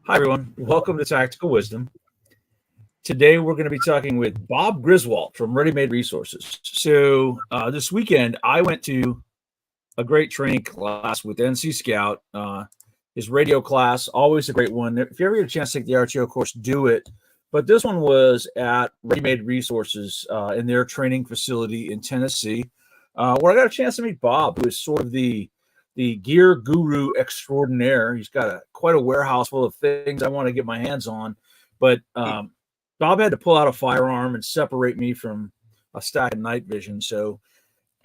Hi, everyone. Welcome to Tactical Wisdom. Today, we're going to be talking with Bob Griswold from Ready Made Resources. So, this weekend, I went to a great training class with NC Scout. His radio class, always a great one. If you ever get a chance to take the RTO course, do it. But this one was at Ready Made Resources in their training facility in Tennessee, where I got a chance to meet Bob, who is sort of the gear guru extraordinaire. He's got quite a warehouse full of things I want to get my hands on. But Bob had to pull out a firearm and separate me from a stack of night vision. So,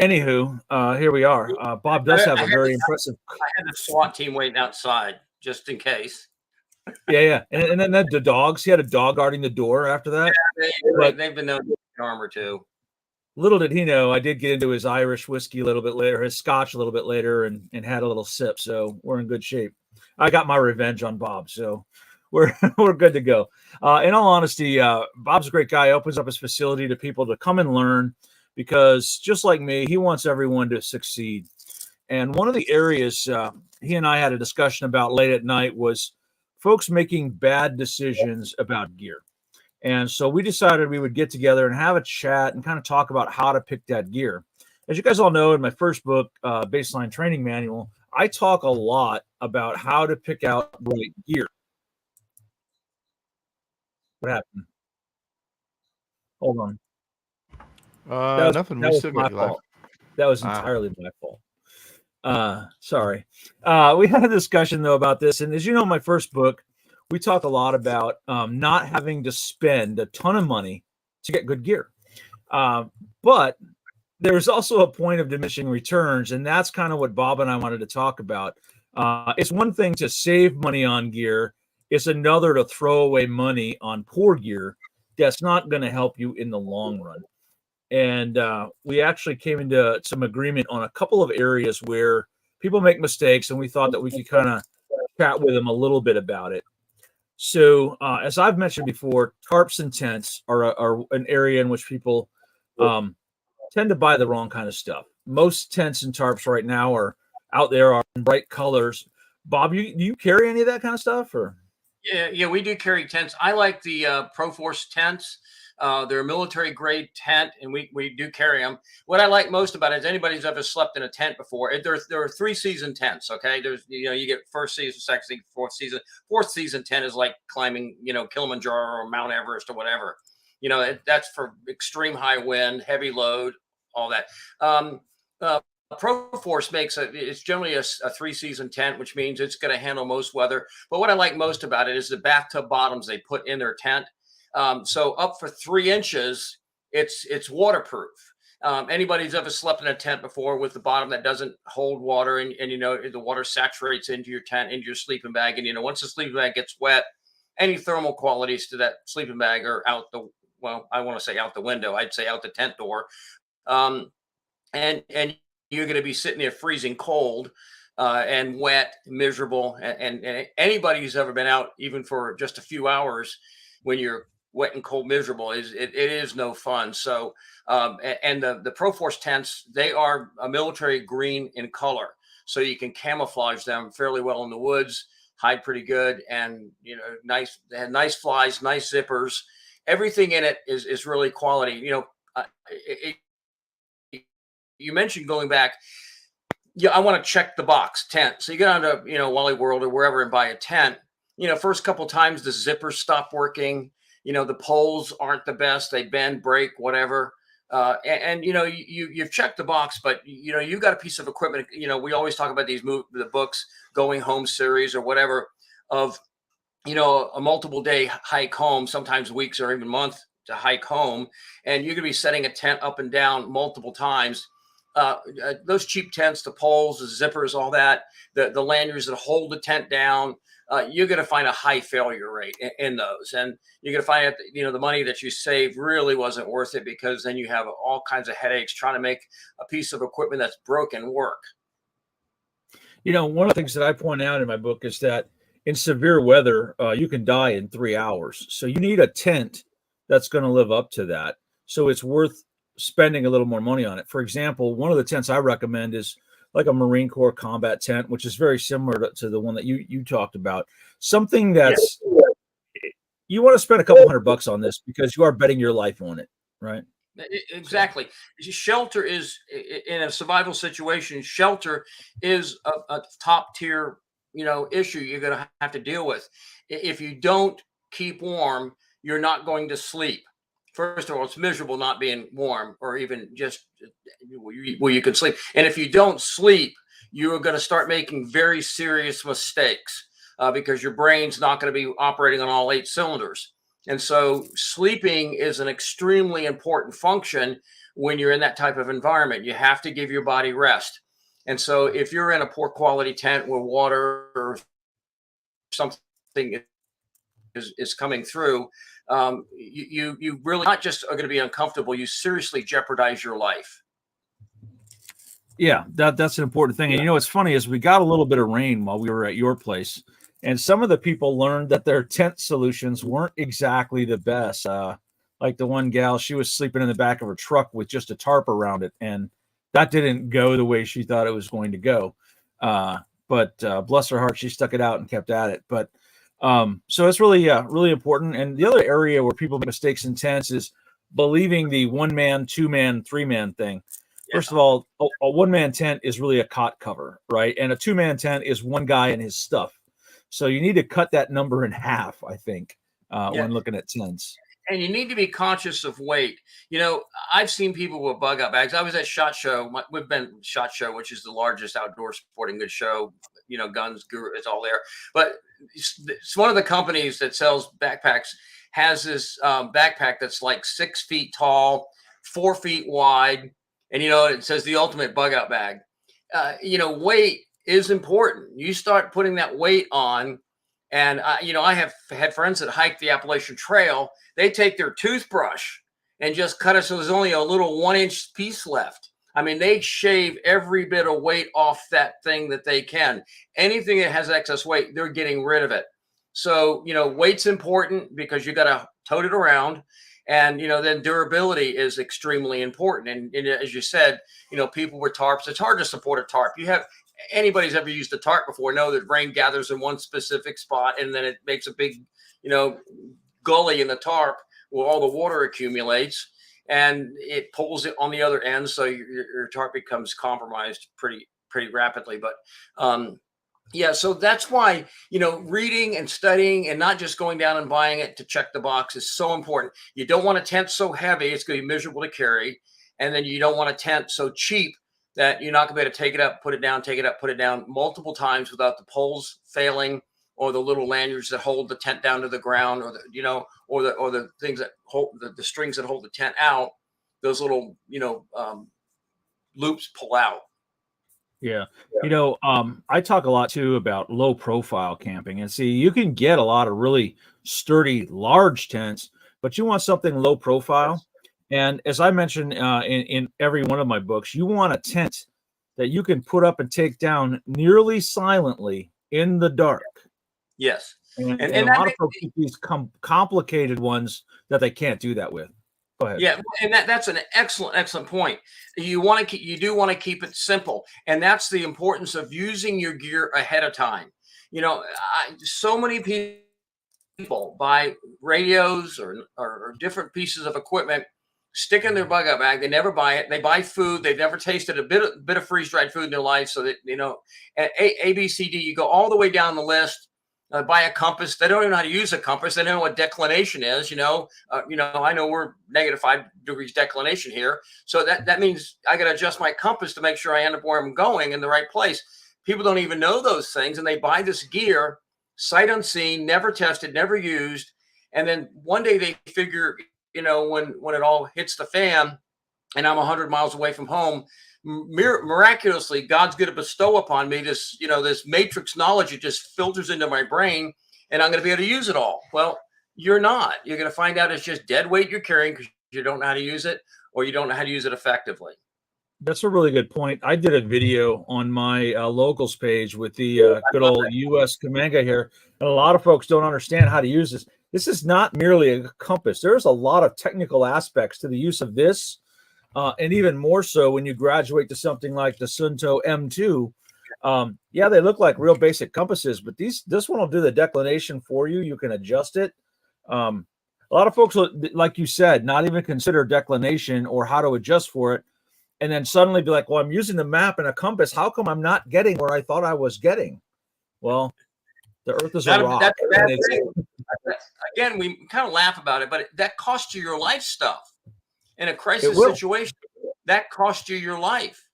anywho, here we are. Bob does have a very impressive. I had the SWAT team waiting outside just in case. Yeah. And then the dogs. He had a dog guarding the door after that. Yeah, they've been known to armor too. Little did he know, I did get into his Irish whiskey a little bit later, his scotch a little bit later, and had a little sip. So we're in good shape. I got my revenge on Bob, so we're good to go. In all honesty, Bob's a great guy. Opens up his facility to people to come and learn because just like me, he wants everyone to succeed. And one of the areas he and I had a discussion about late at night was folks making bad decisions about gear. And so we decided we would get together and have a chat and kind of talk about how to pick that gear. As you guys all know, in my first book, Baseline Training Manual, I talk a lot about how to pick out right gear. What happened? Hold on. Nothing. That We was still my got you live. fault. That was entirely my fault. Sorry. We had a discussion, though, about this. And as you know, in my first book, we talk a lot about not having to spend a ton of money to get good gear. But there's also a point of diminishing returns, and that's kind of what Bob and I wanted to talk about. It's one thing to save money on gear. It's another to throw away money on poor gear that's not going to help you in the long run. And we actually came into some agreement on a couple of areas where people make mistakes, and we thought that we could kind of chat with them a little bit about it. So, as I've mentioned before, tarps and tents are an area in which people tend to buy the wrong kind of stuff. Most tents and tarps right now are out there are in bright colors. Bob, do you carry any of that kind of stuff? Or Yeah, we do carry tents. I like the ProForce tents. They're a military grade tent, and we do carry them. What I like most about it is anybody's ever slept in a tent before. There are 3-season tents. Okay, there's you get first season, second season, fourth season. Fourth season tent is like climbing Kilimanjaro or Mount Everest or whatever. That's for extreme high wind, heavy load, all that. ProForce it's generally a 3-season tent, which means it's going to handle most weather. But what I like most about it is the bathtub bottoms they put in their tent. So up for 3 inches, it's waterproof. Anybody's ever slept in a tent before with the bottom that doesn't hold water, and the water saturates into your tent, into your sleeping bag, and once the sleeping bag gets wet, any thermal qualities to that sleeping bag are out the I want to say out the window. I'd say out the tent door, and you're going to be sitting there freezing cold and wet, miserable, and anybody who's ever been out even for just a few hours when you're wet and cold, miserable, it is no fun. So, and the ProForce tents, they are a military green in color, so you can camouflage them fairly well in the woods, hide pretty good, and nice. They have nice flies, nice zippers. Everything in it is really quality. You mentioned going back. Yeah, I want to check the box tent. So you get onto Wally World or wherever and buy a tent. First couple times the zippers stop working. The poles aren't the best. They bend, break, whatever. You've checked the box, but you've got a piece of equipment. We always talk about the books, Going Home series or whatever, of a multiple day hike home, sometimes weeks or even months to hike home, and you're going to be setting a tent up and down multiple times. Those cheap tents, the poles, the zippers, all that, the lanyards that hold the tent down, you're going to find a high failure rate in those. And you're going to find that, the money that you saved really wasn't worth it, because then you have all kinds of headaches trying to make a piece of equipment that's broken work. One of the things that I point out in my book is that in severe weather, you can die in 3 hours. So you need a tent that's going to live up to that. So it's worth spending a little more money on it. For example, one of the tents I recommend is like a Marine Corps combat tent, which is very similar to the one that you talked about. Something that's you want to spend a couple $100 on this because you are betting your life on it, right? Exactly. Shelter is in a survival situation. Shelter is a top tier, issue you're going to have to deal with. If you don't keep warm, you're not going to sleep. First of all, it's miserable not being warm, or even just where you can sleep. And if you don't sleep, you are going to start making very serious mistakes because your brain's not going to be operating on all 8 cylinders. And so sleeping is an extremely important function when you're in that type of environment. You have to give your body rest. And so if you're in a poor quality tent where water or something is coming through, you really not just are going to be uncomfortable, you seriously jeopardize your life. Yeah, that's an important thing. And what's funny is we got a little bit of rain while we were at your place. And some of the people learned that their tent solutions weren't exactly the best. Like the one gal, she was sleeping in the back of her truck with just a tarp around it. And that didn't go the way she thought it was going to go. But bless her heart, she stuck it out and kept at it. But so it's really, really important. And the other area where people make mistakes in tents is believing the 1-man, 2-man, 3-man thing. First of all, a 1-man tent is really a cot cover, right? And a 2-man tent is one guy and his stuff. So you need to cut that number in half, I think, when looking at tents. And you need to be conscious of weight. I've seen people with bug out bags. I was at SHOT Show. We've been SHOT Show, which is the largest outdoor sporting goods show. Guns, Guru, it's all there. But it's one of the companies that sells backpacks has this backpack that's like 6 feet tall, 4 feet wide. And, it says the ultimate bug out bag. Weight is important. You start putting that weight on. And, I have had friends that hike the Appalachian Trail. They take their toothbrush and just cut it so there's only a little 1-inch piece left. I mean, they shave every bit of weight off that thing that they can. Anything that has excess weight, they're getting rid of it. So, weight's important because you got to tote it around. And, then durability is extremely important. And as you said, people with tarps, it's hard to support a tarp. Anybody's ever used a tarp before know that rain gathers in one specific spot and then it makes a big, gully in the tarp where all the water accumulates and it pulls it on the other end. So your tarp becomes compromised pretty rapidly. But so that's why, reading and studying and not just going down and buying it to check the box is so important. You don't want a tent so heavy, it's going to be miserable to carry. And then you don't want a tent so cheap that you're not going to be able to take it up, put it down, take it up, put it down multiple times without the poles failing or the little lanyards that hold the tent down to the ground, or the things that hold the strings that hold the tent out. Those little, loops pull out. Yeah. I talk a lot too about low profile camping, and see, you can get a lot of really sturdy, large tents, but you want something low profile. And as I mentioned in every one of my books, you want a tent that you can put up and take down nearly silently in the dark. Yes. And a lot of folks get these complicated ones that they can't do that with. Go ahead. Yeah, and that's an excellent point. You do want to keep it simple, and that's the importance of using your gear ahead of time. So many people buy radios or different pieces of equipment, stick in their bug out bag. They never buy it. They buy food. They've never tasted a bit of freeze dried food in their life. So that A, B, C, D. You go all the way down the list. Buy a compass. They don't even know how to use a compass. They don't know what declination is. I know we're -5 degrees declination here. So that means I got to adjust my compass to make sure I end up where I'm going in the right place. People don't even know those things. And they buy this gear, sight unseen, never tested, never used. And then one day they figure, when it all hits the fan and I'm 100 miles away from home, miraculously, God's going to bestow upon me this, this matrix knowledge. It just filters into my brain and I'm going to be able to use it all. Well, you're not. You're going to find out it's just dead weight you're carrying because you don't know how to use it, or you don't know how to use it effectively. That's a really good point. I did a video on my locals page with the good old US Kamanga here. And a lot of folks don't understand how to use this. This is not merely a compass. There's a lot of technical aspects to the use of this and even more so when you graduate to something like the Sunto M2. Yeah, they look like real basic compasses, but this one will do the declination for you. You can adjust it. A lot of folks, like you said, not even consider declination or how to adjust for it, and then suddenly be like, well, I'm using the map and a compass. How come I'm not getting where I thought I was getting? Well, the Earth is a rock. That's a bad thing. Again, we kind of laugh about it, but that costs you your life stuff. In a crisis situation, that costs you your life.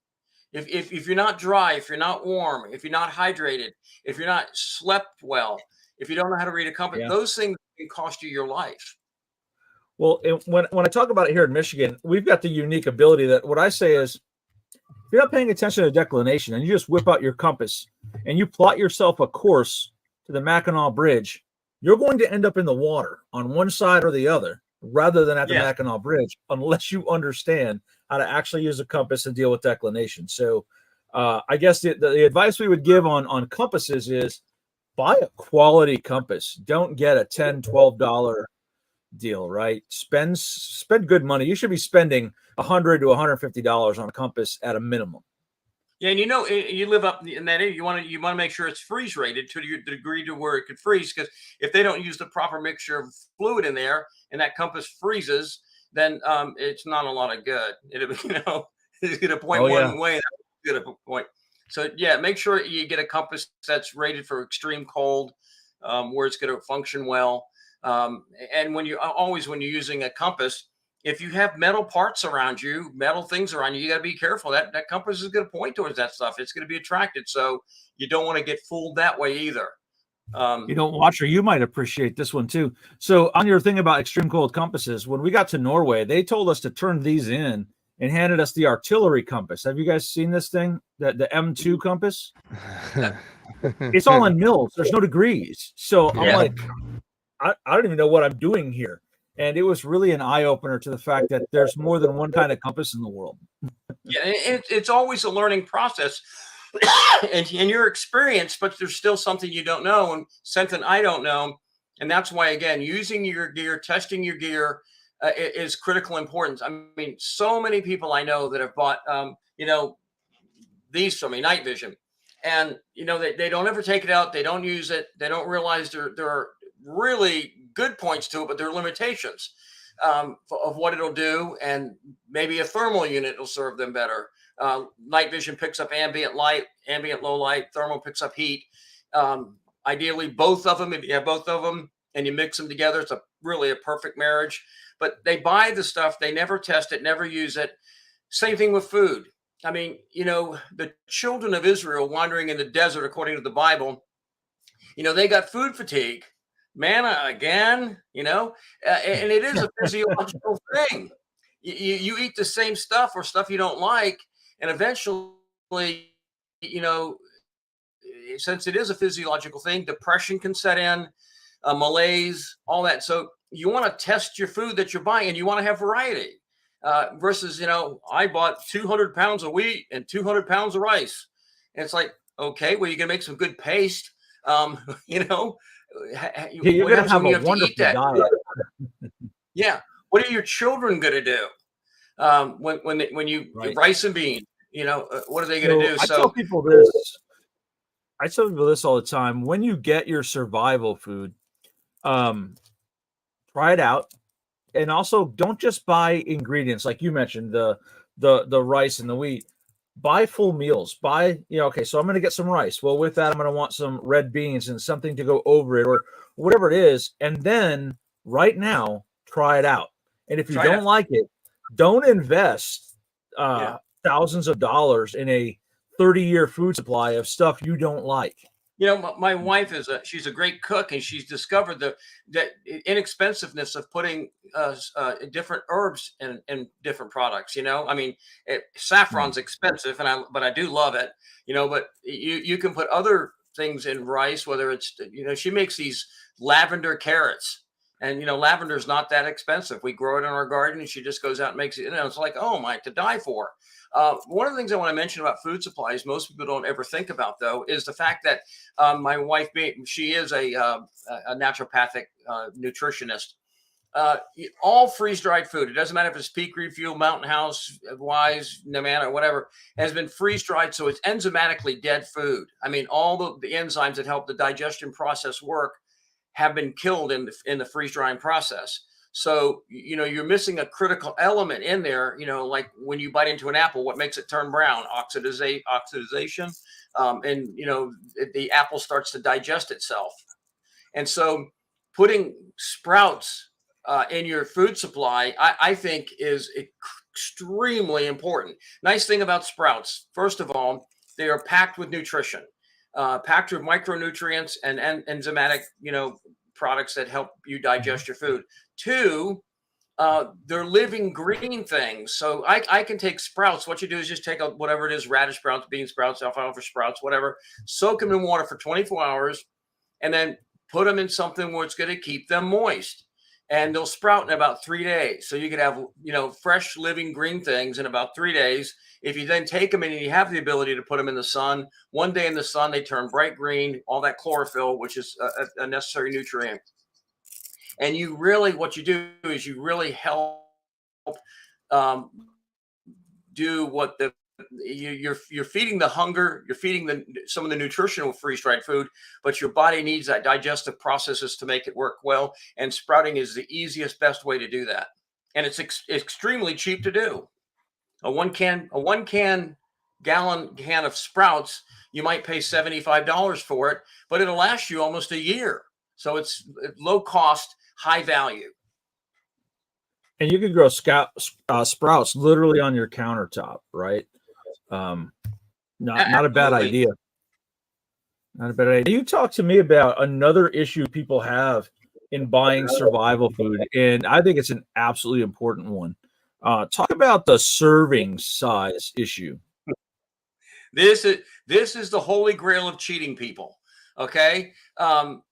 If you're not dry, if you're not warm, if you're not hydrated, if you're not slept well, if you don't know how to read a compass, those things can cost you your life. Well, when I talk about it here in Michigan, we've got the unique ability that what I say is, if you're not paying attention to declination and you just whip out your compass and you plot yourself a course to the Mackinac Bridge, you're going to end up in the water on one side or the other rather than at the Mackinac Bridge, unless you understand how to actually use a compass and deal with declination. So I guess the advice we would give on compasses is buy a quality compass. Don't get a $10, $12 deal, right? Spend good money. You should be spending $100 to $150 on a compass at a minimum. Yeah, and you live up in that area. You want to make sure it's freeze rated to the degree to where it could freeze. Because if they don't use the proper mixture of fluid in there and that compass freezes, then it's not a lot of good. It'll it's going to point one way, that's going to point. So yeah, make sure you get a compass that's rated for extreme cold, where it's going to function well. And when you're using a compass, if you have metal parts around you, metal things around you, you got to be careful. That compass is going to point towards that stuff. It's going to be attracted. So you don't want to get fooled that way either. Watcher, you might appreciate this one too. So on your thing about extreme cold compasses, when we got to Norway, they told us to turn these in and handed us the artillery compass. Have you guys seen this thing? The M2 compass? It's all in mils. There's no degrees. So I'm like, I don't even know what I'm doing here. And it was really an eye-opener to the fact that there's more than one kind of compass in the world. Yeah, it's always a learning process. and your experience, but there's still something you don't know and something I don't know. And that's why, again, using your gear, testing your gear is critical importance. I mean, so many people I know that have bought, these from me, night vision, and, they don't ever take it out. They don't use it. They don't realize there are really good points to it, but there are limitations of what it'll do. And maybe a thermal unit will serve them better. Night vision picks up ambient light, ambient low light. Thermal picks up heat. Ideally, both of them. If you have both of them and you mix them together, it's really a perfect marriage. But they buy the stuff, they never test it, never use it. Same thing with food. I mean, the children of Israel wandering in the desert, according to the Bible, they got food fatigue, manna again, and it is a physiological thing. You eat the same stuff or stuff you don't like, and eventually, since it is a physiological thing, depression can set in, malaise, all that. So you want to test your food that you're buying, and you want to have variety. Versus, I bought 200 pounds of wheat and 200 pounds of rice. And it's like, okay, well, you're going to make some good paste. You're going to have a wonderful diet. Yeah. What are your children going to do when you rice and beans? What are they going to do? I tell people this all the time. When you get your survival food, try it out. And also, don't just buy ingredients like you mentioned, the rice and the wheat. Buy full meals. Buy, okay, so I'm going to get some rice. Well, with that, I'm going to want some red beans and something to go over it or whatever it is. And then right now, try it out. And if you don't like it, don't invest thousands of dollars in a 30-year food supply of stuff you don't like. My wife she's a great cook, and she's discovered the inexpensiveness of putting different herbs in different products. I mean, saffron's expensive, but I do love it. But you can put other things in rice, whether it's she makes these lavender carrots, and lavender's not that expensive. We grow it in our garden, and she just goes out and makes it. It's like, oh my, to die for. One of the things I want to mention about food supplies, most people don't ever think about, though, is the fact that my wife, she is a naturopathic nutritionist. all freeze-dried food, it doesn't matter if it's Peak Refuel, Mountain House, Wise, Namana, whatever, has been freeze-dried, so it's enzymatically dead food. I mean, all the enzymes that help the digestion process work have been killed in the freeze-drying process. So, you're missing a critical element in there, like when you bite into an apple, what makes it turn brown? Oxidization. And, the apple starts to digest itself. And so putting sprouts in your food supply, I think is extremely important. Nice thing about sprouts, first of all, they are packed with nutrition, packed with micronutrients and enzymatic, products that help you digest your food. Two, they're living green things. So I can take sprouts. What you do is just take whatever it is, radish sprouts, bean sprouts, alfalfa sprouts, whatever, soak them in water for 24 hours, and then put them in something where it's going to keep them moist. And they'll sprout in about 3 days. So you could have, fresh living green things in about 3 days. If you then take them and you have the ability to put them in the sun, one day in the sun, they turn bright green, all that chlorophyll, which is a necessary nutrient. And what you do is you really help do what you're feeding the hunger, you're feeding some of the nutritional freeze-dried food, but your body needs that digestive processes to make it work well. And sprouting is the easiest, best way to do that. And it's extremely cheap to do. A one gallon can of sprouts, you might pay $75 for it, but it'll last you almost a year. So it's low cost, high value. And you could grow sprouts literally on your countertop, right? Not a bad idea. Not a bad idea. You talked to me about another issue people have in buying survival food, and I think it's an absolutely important one. Talk about the serving size issue. This is the holy grail of cheating people. Okay,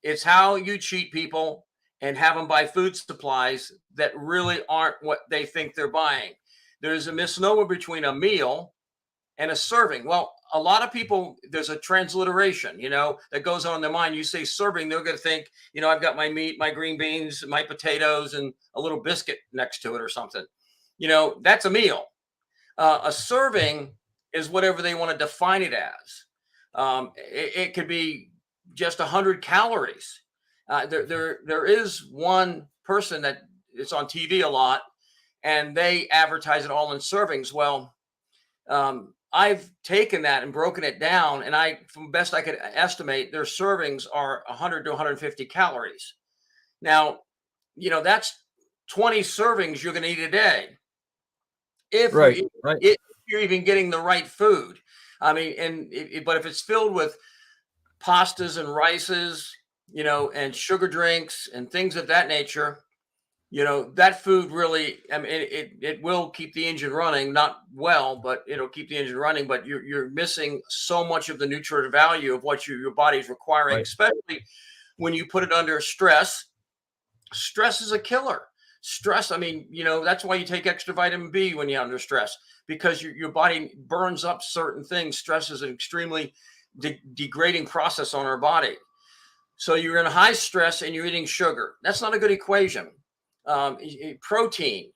it's how you cheat people and have them buy food supplies that really aren't what they think they're buying. There's a misnomer between a meal and a serving. Well, a lot of people, there's a transliteration, that goes on in their mind. You say serving, they're going to think, I've got my meat, my green beans, my potatoes, and a little biscuit next to it or something. That's a meal. A serving is whatever they want to define it as. It could be just 100 calories. There is one person that is on TV a lot, and they advertise it all in servings. Well, I've taken that and broken it down, and from best I could estimate, their servings are 100 to 150 calories. Now, that's 20 servings you're going to eat a day. If you're even getting the right food. I mean, but if it's filled with pastas and rices, and sugar drinks and things of that nature, that food really, I mean, it will keep the engine running, not well, but it'll keep the engine running, but you're missing so much of the nutrient value of what your body's requiring, especially when you put it under stress. Stress is a killer. Stress, I mean, that's why you take extra vitamin B when you're under stress, because your body burns up certain things. Stress is an extremely degrading process on our body. So you're in high stress and you're eating sugar. That's not a good equation. Protein,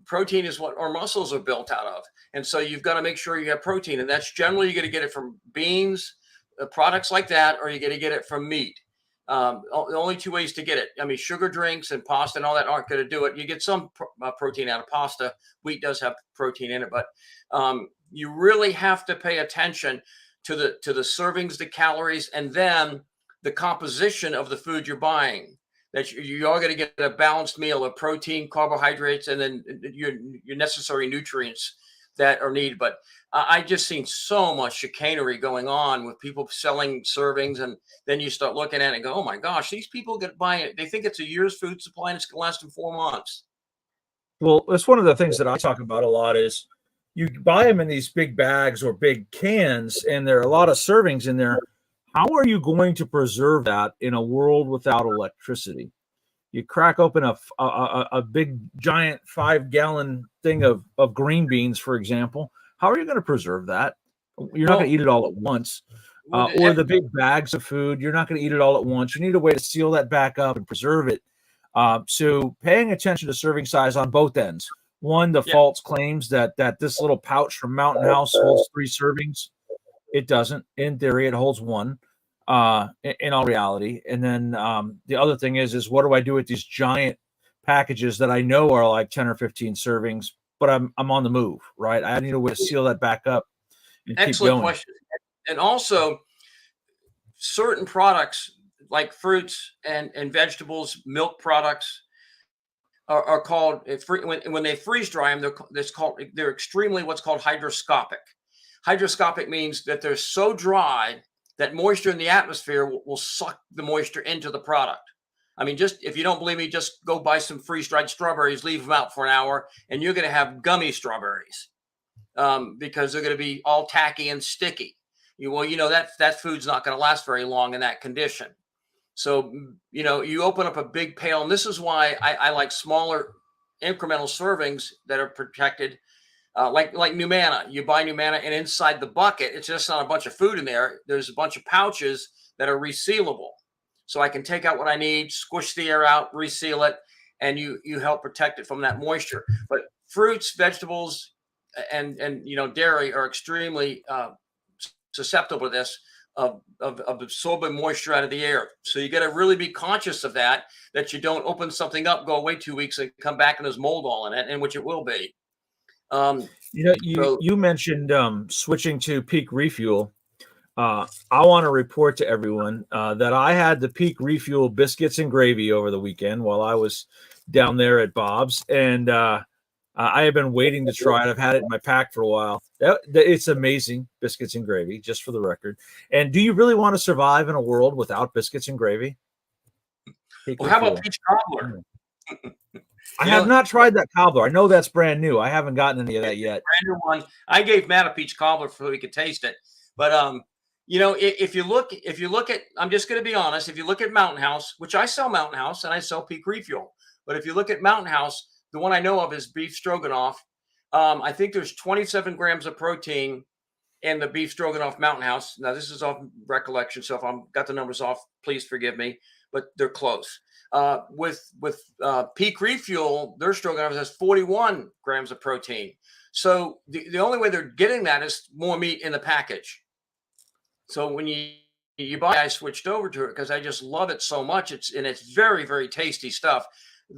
protein is what our muscles are built out of. And so you've got to make sure you have protein. And that's generally, you're going to get it from beans, products like that, or you're going to get it from meat. The only two ways to get it. I mean, sugar drinks and pasta and all that aren't going to do it. You get some protein out of pasta. Wheat does have protein in it, but you really have to pay attention to the servings, the calories, and then the composition of the food you're buying. That you are going to get a balanced meal of protein, carbohydrates, and then your necessary nutrients that are needed. But I just seen so much chicanery going on with people selling servings, and then you start looking at it and go, "Oh my gosh, these people get buying it. They think it's a year's food supply and it's going to last them 4 months." Well, that's one of the things that I talk about a lot is you buy them in these big bags or big cans, and there are a lot of servings in there. How are you going to preserve that in a world without electricity? You crack open a big giant 5-gallon thing of green beans, for example. How are you going to preserve that? You're not going to eat it all at once. Or the big bags of food, you're not going to eat it all at once. You need a way to seal that back up and preserve it. So paying attention to serving size on both ends. One, the false claims that this little pouch from Mountain House holds 3 servings. It doesn't. In theory, it holds 1. In all reality, and then the other thing is what do I do with these giant packages that I know are like 10 or 15 servings, but I'm on the move, right? I need a way to seal that back up and keep Excellent going. question. And also, certain products like fruits and vegetables, milk products are called when they freeze dry them. They're extremely what's called hygroscopic. Hygroscopic means that they're so dry that moisture in the atmosphere will suck the moisture into the product. I mean, just if you don't believe me, just go buy some freeze-dried strawberries, leave them out for an hour, and you're going to have gummy strawberries because they're going to be all tacky and sticky. That food's not going to last very long in that condition. So, you open up a big pail, and this is why I like smaller incremental servings that are protected. Like Numana, you buy Numana, and inside the bucket, it's just not a bunch of food in there. There's a bunch of pouches that are resealable, so I can take out what I need, squish the air out, reseal it, and you help protect it from that moisture. But fruits, vegetables, and dairy are extremely susceptible to this of absorbing moisture out of the air. So you got to really be conscious of that you don't open something up, go away 2 weeks, and come back and there's mold all in it, and which it will be. You mentioned switching to Peak Refuel. I want to report to everyone that I had the Peak Refuel biscuits and gravy over the weekend while I was down there at Bob's, and I have been waiting to try it. I've had it in my pack for a while. It's amazing, biscuits and gravy, just for the record. And do you really want to survive in a world without biscuits and gravy? Well, how about peach cobbler? I have not tried that cobbler. I know that's brand new. I haven't gotten any of that yet. Brand new one. I gave Matt a peach cobbler so he could taste it. But if you look at, I'm just going to be honest. If you look at Mountain House, which I sell Mountain House and I sell Peak Refuel, but if you look at Mountain House, the one I know of is beef stroganoff. I think there's 27 grams of protein in the beef stroganoff Mountain House. Now this is off recollection, so if I've got the numbers off, please forgive me, but they're close. With Peak Refuel, their stroganoff has 41 grams of protein. So the only way they're getting that is more meat in the package. So when you buy, I switched over to it because I just love it so much. It's very, very tasty stuff.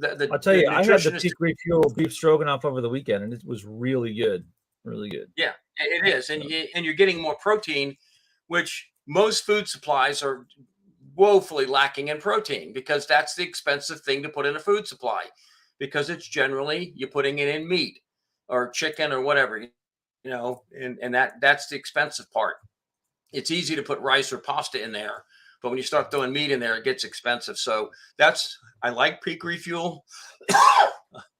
I'll tell you, I had the Peak Refuel beef stroganoff over the weekend, and it was really good, really good. Yeah, it is, and you're getting more protein, which most food supplies are woefully lacking in protein because that's the expensive thing to put in a food supply, because it's generally you're putting it in meat or chicken or whatever, and that's the expensive part. It's easy to put rice or pasta in there, but when you start throwing meat in there, it gets expensive. So I like Peak Refuel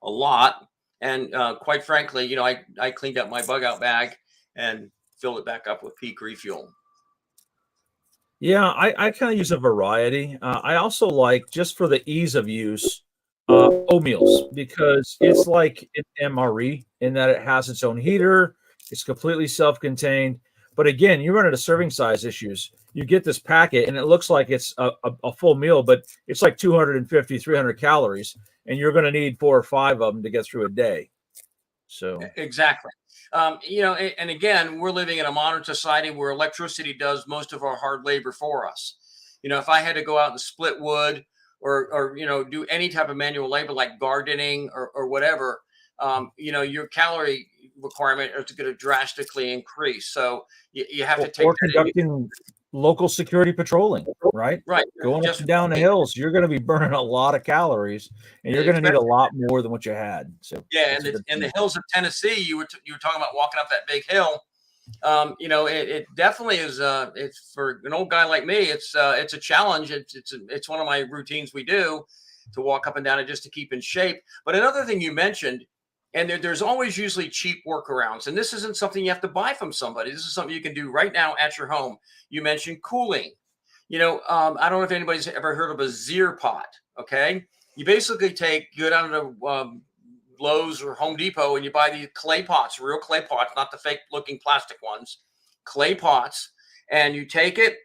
a lot. And quite frankly, I cleaned up my bug out bag and filled it back up with Peak Refuel. Yeah, I kind of use a variety. I also like, just for the ease of use, oatmeals, because it's like an MRE in that it has its own heater. It's completely self-contained. But again, you run into serving size issues. You get this packet and it looks like it's a full meal, but it's like 250, 300 calories, and you're going to need 4 or 5 of them to get through a day. So exactly. And again, we're living in a modern society where electricity does most of our hard labor for us. If I had to go out and split wood or do any type of manual labor like gardening or whatever, your calorie requirement is going to drastically increase. So you have to take or conducting local security patrolling, right? Right. Going up and down the hills, you're going to be burning a lot of calories, and you're going to need a lot more than what you had. So yeah, and the hills of Tennessee, you were talking about walking up that big hill. It definitely is. It's for an old guy like me. It's a challenge. It's one of my routines we do to walk up and down it just to keep in shape. But another thing you mentioned. And there's always usually cheap workarounds. And this isn't something you have to buy from somebody. This is something you can do right now at your home. You mentioned cooling. I don't know if anybody's ever heard of a Zier pot. Okay. You basically go down to Lowe's or Home Depot and you buy these clay pots, real clay pots, not the fake looking plastic ones, clay pots. And you take it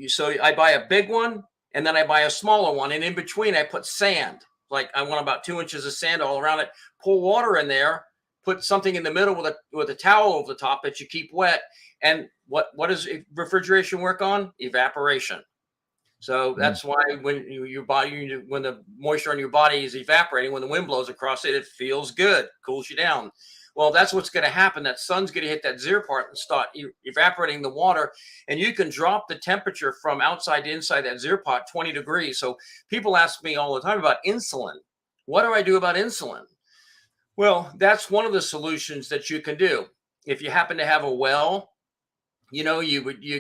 so I buy a big one and then I buy a smaller one, and in between I put sand. Like I want about 2 inches of sand all around it. Pour water in there. Put something in the middle with a towel over the top that you keep wet. And what does refrigeration work on? Evaporation. So that's why when when the moisture on your body is evaporating, when the wind blows across it, it feels good, cools you down. Well, that's what's going to happen. That sun's going to hit that zero part and start evaporating the water. And you can drop the temperature from outside to inside that zero pot 20 degrees. So people ask me all the time about insulin. What do I do about insulin? Well, that's one of the solutions that you can do. If you happen to have a well, you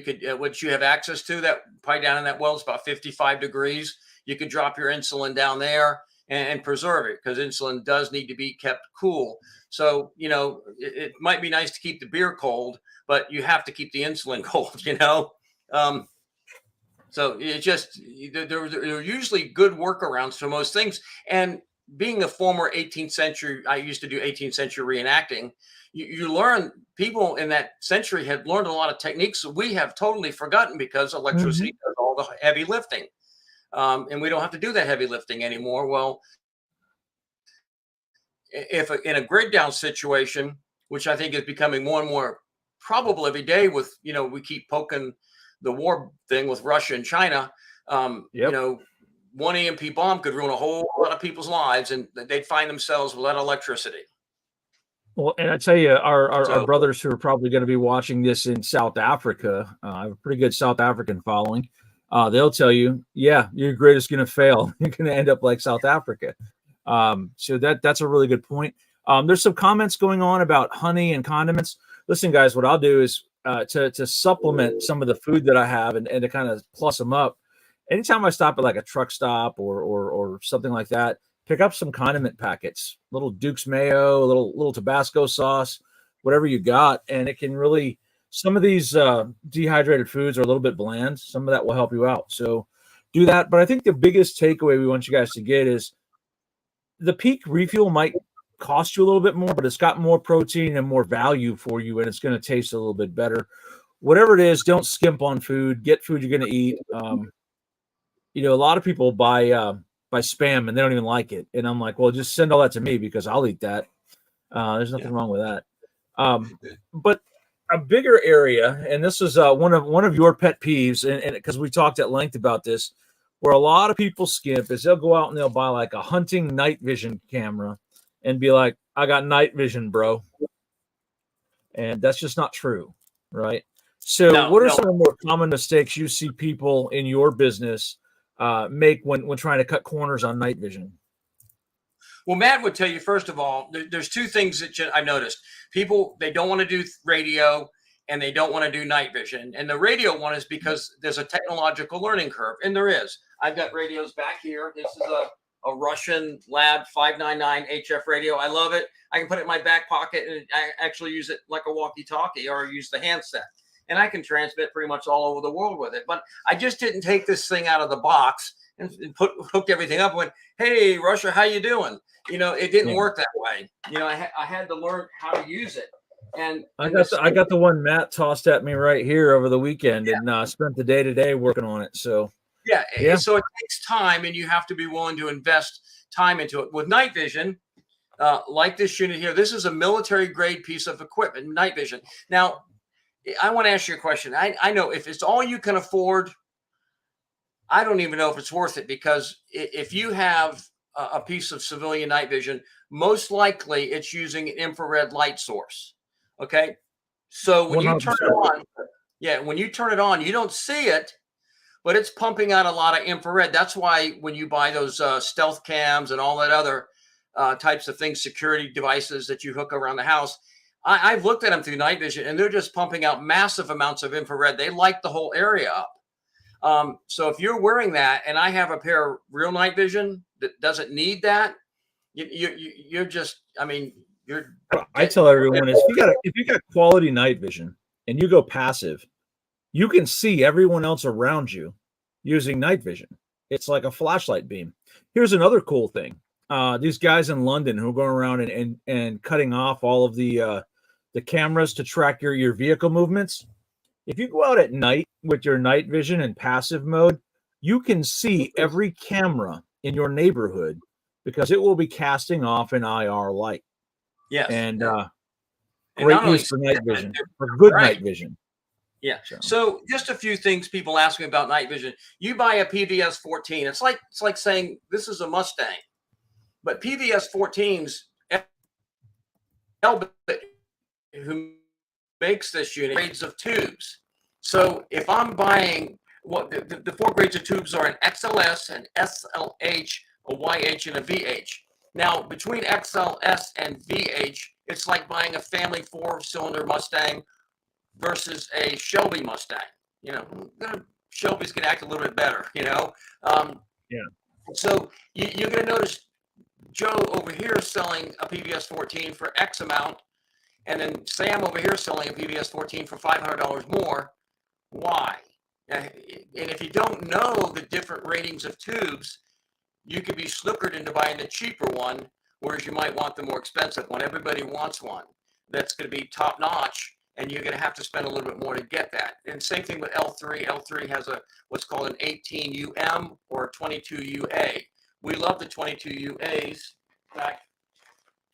could what you have access to, that probably down in that well is about 55 degrees. You could drop your insulin down there and preserve it, because insulin does need to be kept cool. So, it might be nice to keep the beer cold, but you have to keep the insulin cold, So it just, there are usually good workarounds for most things. And being a former 18th century, I used to do 18th century reenacting. You learn, people in that century had learned a lot of techniques that we have totally forgotten, because electricity does all the heavy lifting. And we don't have to do that heavy lifting anymore. Well, if in a grid down situation, which I think is becoming more and more probable every day with, we keep poking the war thing with Russia and China, one EMP bomb could ruin a whole lot of people's lives, and they'd find themselves without electricity. Well, and I tell you, our brothers who are probably going to be watching this in South Africa, I have a pretty good South African following. They'll tell you, yeah, your grid is going to fail. You're going to end up like South Africa. So that's a really good point. There's some comments going on about honey and condiments. Listen, guys, what I'll do is to supplement some of the food that I have and to kind of plus them up. Anytime I stop at like a truck stop or something like that, pick up some condiment packets, little Duke's mayo, a little Tabasco sauce, whatever you got. And it can really, some of these dehydrated foods are a little bit bland. Some of that will help you out. So do that. But I think the biggest takeaway we want you guys to get is the Peak refuel might cost you a little bit more, but it's got more protein and more value for you, and it's going to taste a little bit better. Whatever it is, don't skimp on food. Get food you're going to eat. A lot of people buy spam and they don't even like it. And I'm like, well, just send all that to me because I'll eat that. There's nothing wrong with that. But a bigger area, and this is one of your pet peeves, and because we talked at length about this, where a lot of people skimp, is they'll go out and they'll buy like a hunting night vision camera and be like, I got night vision, bro. And that's just not true, right? So what are some of the more common mistakes you see people in your business make when trying to cut corners on night vision? Well, Matt would tell you, first of all, there's two things that I've noticed. People, they don't want to do radio and they don't want to do night vision. And the radio one is because there's a technological learning curve, and there is. I've got radios back here. This is a Russian Lab 599 HF radio. I love it. I can put it in my back pocket, and I actually use it like a walkie-talkie, or use the handset. And I can transmit pretty much all over the world with it. But I just didn't take this thing out of the box and hooked everything up and went, hey, Russia, how you doing? It didn't work that way. I had to learn how to use it. And I got the one Matt tossed at me right here over the weekend, and spent the day today working on it. So so it takes time, and you have to be willing to invest time into it. With night vision, like this unit here, this is a military grade piece of equipment, night vision. Now, I want to ask you a question. I know if it's all you can afford, I don't even know if it's worth it, because if you have a piece of civilian night vision, most likely it's using an infrared light source. Okay. So when 100%. You turn it on, when you turn it on, you don't see it, but it's pumping out a lot of infrared. That's why when you buy those stealth cams and all that other types of things, security devices that you hook around the house, I've looked at them through night vision, and they're just pumping out massive amounts of infrared. They light the whole area up. So if you're wearing that, and I have a pair of real night vision that doesn't need that, you're just, I tell everyone is if you got quality night vision and you go passive, you can see everyone else around you using night vision. It's like a flashlight beam. Here's another cool thing. These guys in London who are going around and cutting off all of the cameras to track your vehicle movements. If you go out at night with your night vision in passive mode, you can see every camera in your neighborhood because it will be casting off an IR light. Yes. And And great not only news for night that, vision, for good right. night vision. Yeah. So just a few things people ask me about night vision. You buy a PVS 14. It's like saying this is a Mustang, but PVS 14s, who makes this unit, grades of tubes. So if I'm buying what the four grades of tubes are an XLS, an SLH, a YH, and a VH. Now between XLS and VH, it's like buying a family 4-cylinder Mustang versus a Shelby Mustang. You know, Shelby's gonna act a little bit better. You know, yeah. So you're gonna notice Joe over here is selling a PVS 14 for X amount, and then Sam over here is selling a PVS 14 for $500 more. Why? And if you don't know the different ratings of tubes, you could be snookered into buying the cheaper one, whereas you might want the more expensive one. Everybody wants one that's going to be top notch, and you're going to have to spend a little bit more to get that. And same thing with L3. L3 has what's called an 18UM or a 22UA. We love the 22UAs. In fact,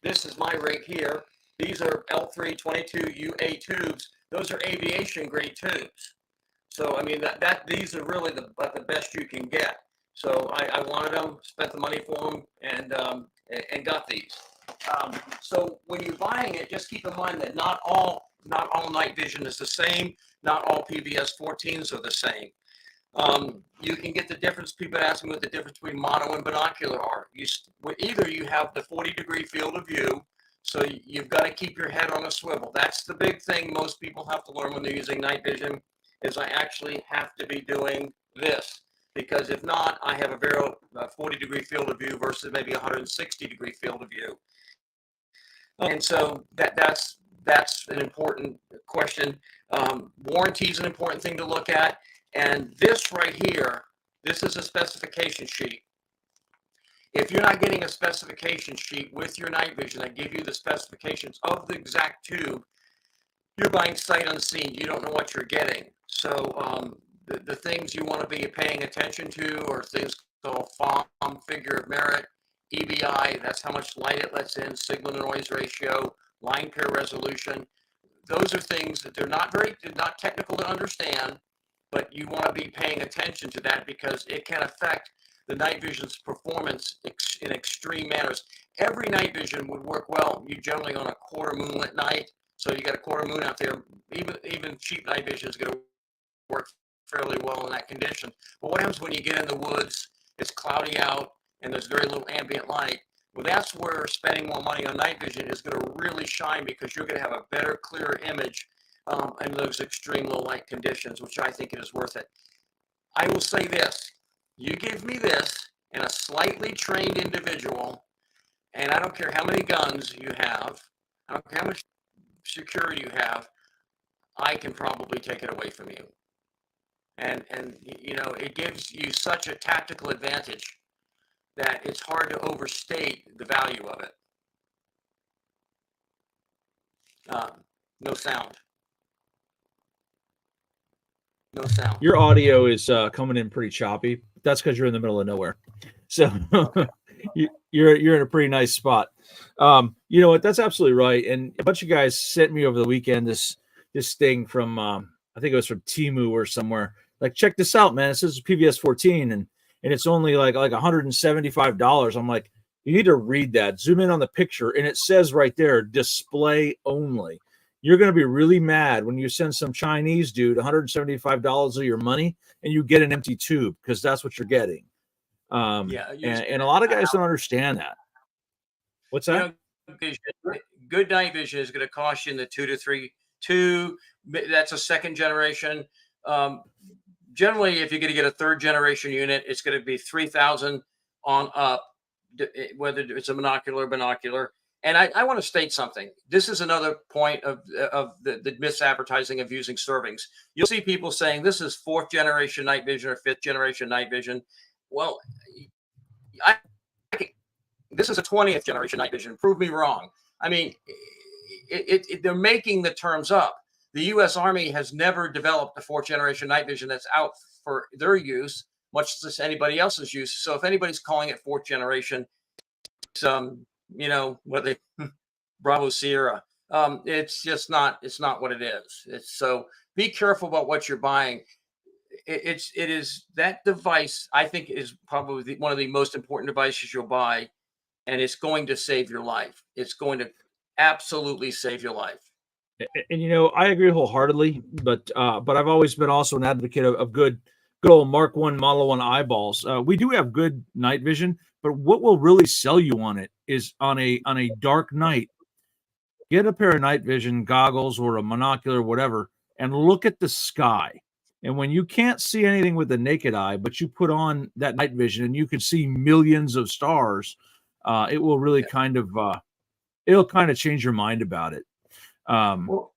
this is my rig here. These are L3 22UA tubes. Those are aviation grade tubes. So I mean these are really the best you can get. So I wanted them, spent the money for them, and got these. So when you're buying it, just keep in mind that not all night vision is the same. Not all PVS 14s are the same. You can get the difference. People ask me what the difference between mono and binocular are. Either you have the 40-degree field of view, so you've got to keep your head on a swivel. That's the big thing most people have to learn when they're using night vision, is I actually have to be doing this. Because if not, I have a very 40-degree field of view versus maybe 160-degree field of view. And so that's an important question. Warranty is an important thing to look at. And this right here, this is a specification sheet. If you're not getting a specification sheet with your night vision that give you the specifications of the exact tube, you're buying sight unseen. You don't know what you're getting. So the things you want to be paying attention to are things called FOM, figure of merit, EBI, that's how much light it lets in, signal to noise ratio, line pair resolution. Those are things that they're not technical to understand, but you want to be paying attention to that because it can affect the night vision's performance in extreme manners. Every night vision would work well, you generally on a quarter moonlit night. So you got a quarter moon out there, even cheap night vision is going to work fairly well in that condition. But what happens when you get in the woods, it's cloudy out, and there's very little ambient light? Well, that's where spending more money on night vision is going to really shine because you're going to have a better, clearer image in those extreme low light conditions, which I think it is worth it. I will say this. You give me this and a slightly trained individual, and I don't care how many guns you have, I don't care how much security you have, I can probably take it away from you. And you know, it gives you such a tactical advantage that it's hard to overstate the value of it. No sound. No sound. Your audio is coming in pretty choppy. That's because you're in the middle of nowhere. So Okay. you're in a pretty nice spot. You know what? That's absolutely right. And a bunch of guys sent me over the weekend this thing from I think it was from Temu or somewhere. Like, check this out, man. It says PVS 14 and it's only like $175. I'm like, you need to read that. Zoom in on the picture, and it says right there, display only. You're going to be really mad when you send some Chinese dude $175 of your money and you get an empty tube, because that's what you're getting. And a lot of guys don't understand that. What's that? Good night vision is going to cost you in the two. That's a second generation. Generally, if you're going to get a third generation unit, it's going to be $3,000 on up, whether it's a binocular. And I want to state something. This is another point of the misadvertising of using servings. You'll see people saying this is 4th generation night vision or 5th generation night vision. Well, this is a 20th generation night vision. Prove me wrong. I mean, they're making the terms up. The U.S. Army has never developed a 4th generation night vision that's out for their use. much as anybody else is used. So if anybody's calling it fourth generation, it's, what they Bravo Sierra. It's just not. It's not what it is. It's so. Be careful about what you're buying. It is that device. I think is probably one of the most important devices you'll buy, and it's going to save your life. It's going to absolutely save your life. And I agree wholeheartedly, but I've always been also an advocate of good old Mark One Model One eyeballs. We do have good night vision, but what will really sell you on it is on a dark night. Get a pair of night vision goggles or a monocular, whatever, and look at the sky. And when you can't see anything with the naked eye, but you put on that night vision and you can see millions of stars, it will really it'll kind of change your mind about it. Well,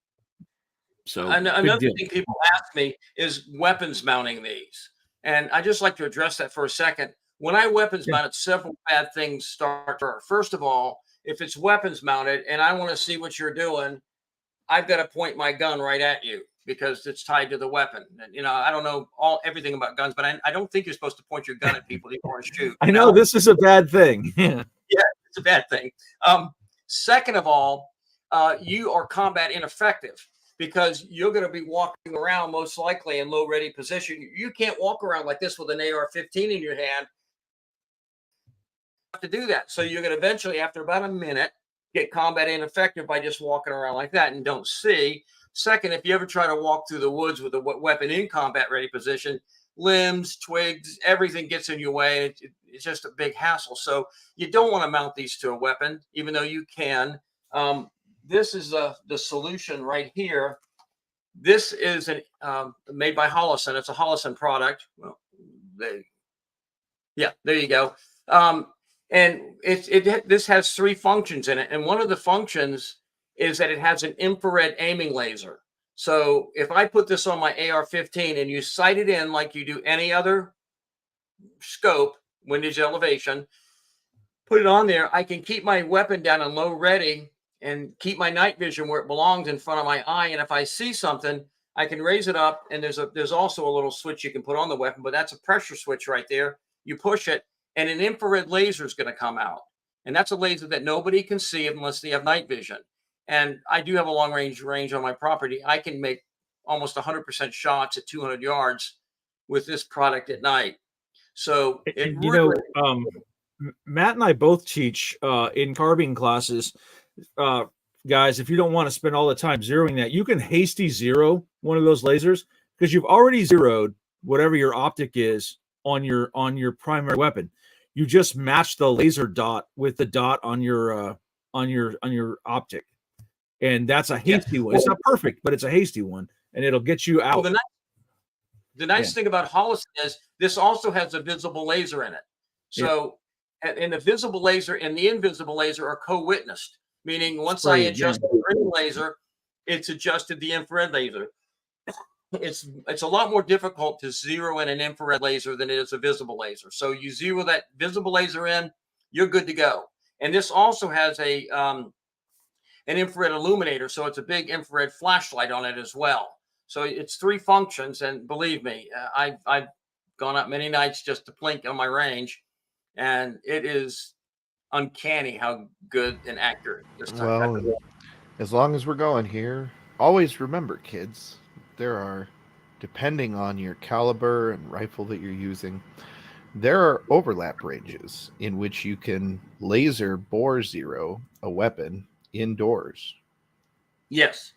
So another thing people ask me is weapons mounting these, and I just like to address that for a second. When I weapons mount it, several bad things start. First of all, if it's weapons mounted and I want to see what you're doing, I've got to point my gun right at you because it's tied to the weapon. And, I don't know everything about guns, but I don't think you're supposed to point your gun at people you want to shoot. I know this is a bad thing. Yeah, it's a bad thing. Second of all, you are combat ineffective because you're going to be walking around most likely in low ready position. You can't walk around like this with an AR-15 in your hand. To do that. So you're going to eventually, after about a minute, get combat ineffective by just walking around like that and don't see. Second, if you ever try to walk through the woods with a weapon in combat ready position, limbs, twigs, everything gets in your way. It's just a big hassle. So you don't want to mount these to a weapon, even though you can. This is the solution right here. This is made by Holosun. It's a Holosun product. Well, there you go. And this has three functions in it. And one of the functions is that it has an infrared aiming laser. So if I put this on my AR-15 and you sight it in like you do any other scope, windage elevation, put it on there, I can keep my weapon down in low ready and keep my night vision where it belongs in front of my eye. And if I see something, I can raise it up. And there's also a little switch you can put on the weapon, but that's a pressure switch right there. You push it, and an infrared laser is going to come out. And that's a laser that nobody can see unless they have night vision. And I do have a long range on my property. I can make almost 100% shots at 200 yards with this product at night. So Matt and I both teach in carbine classes. Guys, if you don't want to spend all the time zeroing that, you can hasty zero one of those lasers because you've already zeroed whatever your optic is on your primary weapon. You just match the laser dot with the dot on your optic, and that's a hasty one. It's not perfect, but it's a hasty one, and it'll get you out. Well, the nice thing about Holosun is this also has a visible laser in it. So, and the visible laser and the invisible laser are co-witnessed, meaning once I adjust the green laser, it's adjusted the infrared laser. It's a lot more difficult to zero in an infrared laser than it is a visible laser. So you zero that visible laser in, you're good to go. And this also has an infrared illuminator, so it's a big infrared flashlight on it as well. So it's three functions, and believe me, I've gone up many nights just to blink on my range, and it is uncanny how good and accurate this type of Well, as long as we're going here, always remember, kids, there are, depending on your caliber and rifle that you're using, there are overlap ranges in which you can laser bore zero a weapon indoors. Yes.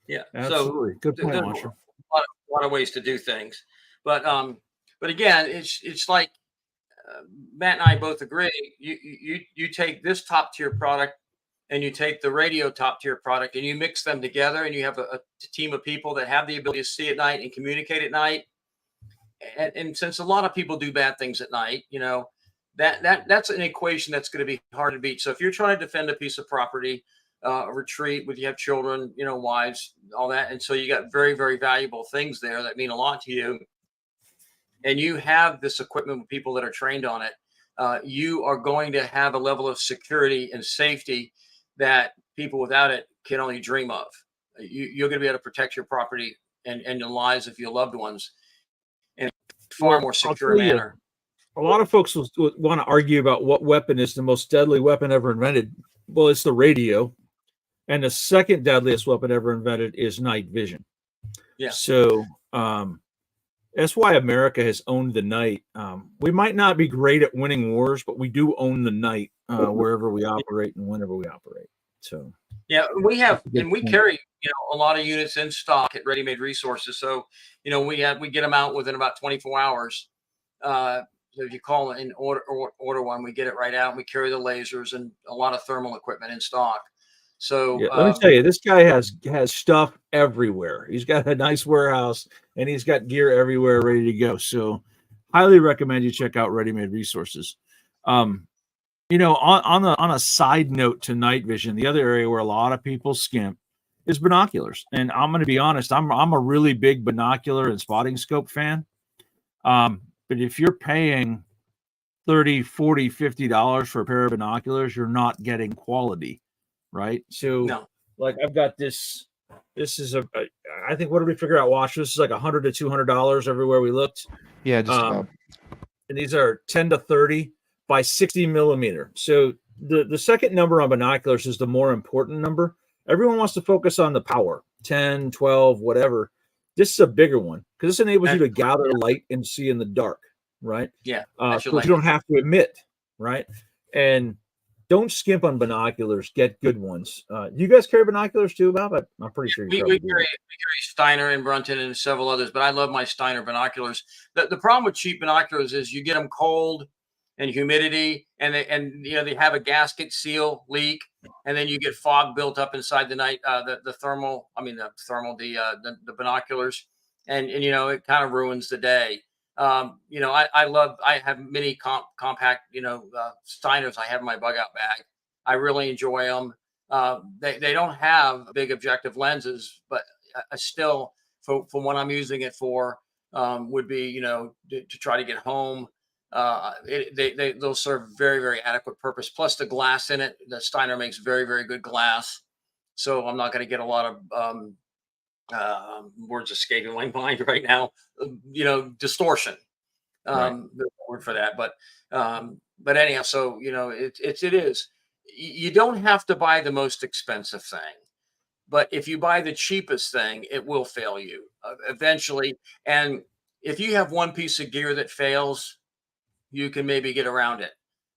Yeah, absolutely. Good point, Marshall. A lot of ways to do things, but again, it's like Matt and I both agree. You take this top tier product and you take the radio top tier product and you mix them together, and you have a team of people that have the ability to see at night and communicate at night. And since a lot of people do bad things at night, that's an equation that's going to be hard to beat. So if you're trying to defend a piece of property, a retreat, you have children, wives, all that, and so you got very, very valuable things there that mean a lot to you, and you have this equipment with people that are trained on it, you are going to have a level of security and safety that people without it can only dream of. You're going to be able to protect your property and your lives of your loved ones. And far Well, more I'll secure tell you, manner. a lot of folks will want to argue about what weapon is the most deadly weapon ever invented. Well, it's the radio, and the second deadliest weapon ever invented is night vision. Yeah. So that's why America has owned the night. We might not be great at winning wars, but we do own the night wherever we operate and whenever we operate. So Yeah, we have, that's a good and we point. carry, a lot of units in stock at Ready Made Resources. So, we get them out within about 24 hours. So if you call it and order one, we get it right out. And we carry the lasers and a lot of thermal equipment in stock. So, Yeah, let me tell you, this guy has stuff everywhere. He's got a nice warehouse and he's got gear everywhere ready to go. So, highly recommend you check out Ready Made Resources. On a side note to night vision, the other area where a lot of people skimp is binoculars. And I'm going to be honest, I'm a really big binocular and spotting scope fan. But if you're paying $30, $40, $50 for a pair of binoculars, you're not getting quality, right? So, no. like, I've got this. This is I think, what did we figure out, Wash? This is like $100 to $200 everywhere we looked. Yeah, just about. And these are 10 to 30 by 60 millimeter. So the second number on binoculars is the more important number. Everyone wants to focus on the power, 10, 12, whatever. This is a bigger one because this enables you to gather light and see in the dark, right? Yeah. So you don't have to emit, right? And don't skimp on binoculars. Get good ones. You guys carry binoculars too, Bob? I'm pretty sure you We do. carry Steiner and Brunton and several others, but I love my Steiner binoculars. The problem with cheap binoculars is you get them cold and humidity, and they have a gasket seal leak, and then you get fog built up inside the night, the binoculars, and it kind of ruins the day. I have many compact, Steiners I have in my bug out bag. I really enjoy them. They don't have big objective lenses, but I still, for what I'm using it for, would be, to try to get home. They'll serve very, very adequate purpose. Plus the glass in it, the Steiner makes very, very good glass. So I'm not going to get a lot of words escaping my mind right now. Distortion. There's a word for that, but anyhow, so it is. You don't have to buy the most expensive thing, but if you buy the cheapest thing, it will fail you eventually. And if you have one piece of gear that fails, you can maybe get around it.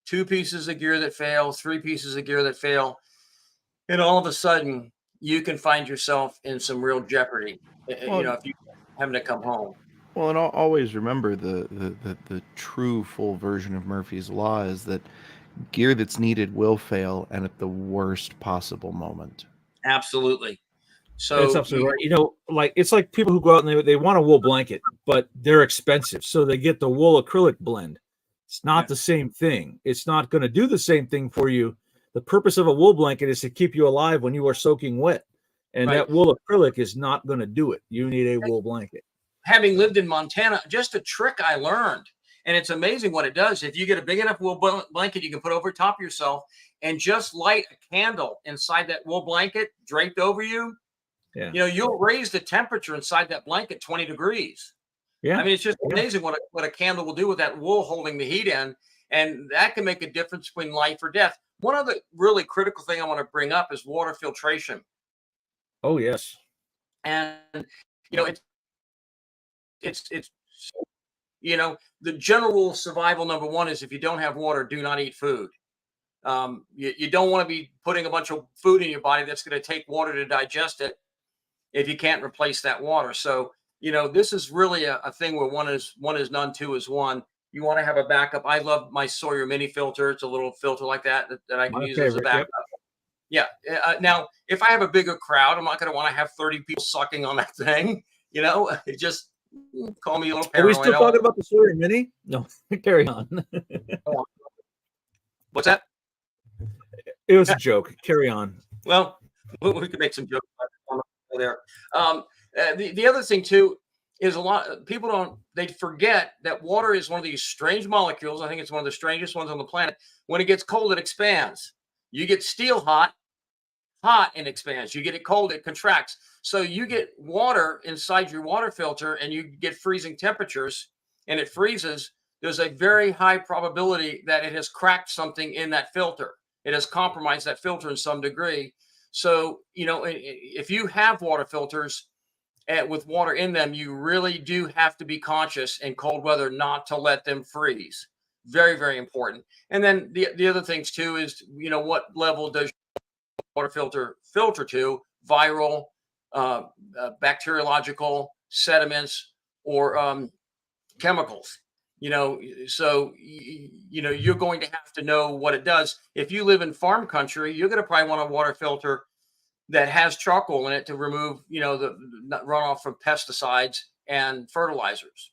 Two pieces of gear that fail, three pieces of gear that fail, and all of a sudden you can find yourself in some real jeopardy. If you having to come home. Well, and always remember the true full version of Murphy's Law is that gear that's needed will fail, and at the worst possible moment. Absolutely. So That's absolutely right. It's like people who go out and they want a wool blanket, but they're expensive. So they get the wool acrylic blend. It's not the same thing. It's not going to do the same thing for you. The purpose of a wool blanket is to keep you alive when you are soaking wet. And that wool acrylic is not going to do it. You need a wool blanket. Having lived in Montana, just a trick I learned. And it's amazing what it does. If you get a big enough wool blanket, you can put over top of yourself and just light a candle inside that wool blanket draped over you. Yeah. You'll raise the temperature inside that blanket 20 degrees. Yeah. I mean, it's just amazing what a candle will do with that wool holding the heat in. And that can make a difference between life or death. One other really critical thing I want to bring up is water filtration. Oh, yes. And, it's the general rule of survival number one is if you don't have water, do not eat food. You don't want to be putting a bunch of food in your body that's going to take water to digest it if you can't replace that water. So, this is really a thing where one is none, two is one. You want to have a backup. I love my Sawyer mini filter. It's a little filter like that I can use as a backup. Yep. Yeah. Now, if I have a bigger crowd, I'm not going to want to have 30 people sucking on that thing. It just call me a little paranoid. Are we still talking about the Sawyer Mini? No, carry on. What's that? It was a joke. Carry on. Well, we could make some jokes there. The other thing too is a lot of people they forget that water is one of these strange molecules. I think it's one of the strangest ones on the planet. When it gets cold, it expands. You get steel hot and expands. You get it cold, it contracts. So you get water inside your water filter and you get freezing temperatures. and it freezes, there's a very high probability that it has cracked something in that filter. It has compromised that filter in some degree. So, if you have water filters with water in them, you really do have to be conscious in cold weather not to let them freeze. Very, very important. And then the other things too is, what level does water filter to? Viral, bacteriological, sediments, or chemicals. So you're going to have to know what it does. If you live in farm country, you're going to probably want a water filter that has charcoal in it to remove the runoff from pesticides and fertilizers.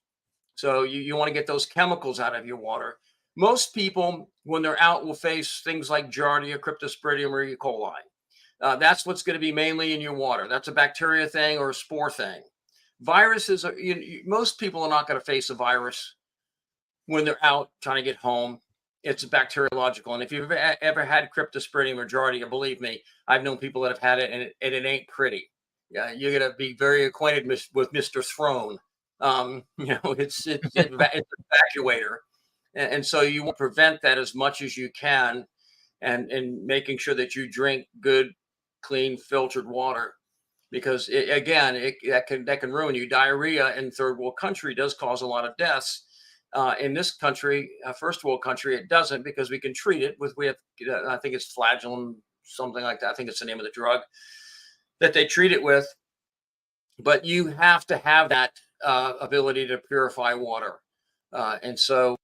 So you want to get those chemicals out of your water. Most people, when they're out, will face things like Giardia, Cryptosporidium, or E. coli. That's what's going to be mainly in your water. That's a bacteria thing or a spore thing. Viruses are, most people are not going to face a virus when they're out trying to get home. It's bacteriological. And if you've ever had Cryptosporidium or Giardia, believe me, I've known people that have had it, and it ain't pretty. You're going to be very acquainted with Mr. Throne. It's an evacuator. And so you want to prevent that as much as you can, and making sure that you drink good, clean, filtered water, because that can ruin you. Diarrhea in third world country does cause a lot of deaths. In this country, first world country, it doesn't, because we can treat it with, I think it's flagellum, something like that. I think it's the name of the drug that they treat it with. But you have to have that ability to purify water. And so,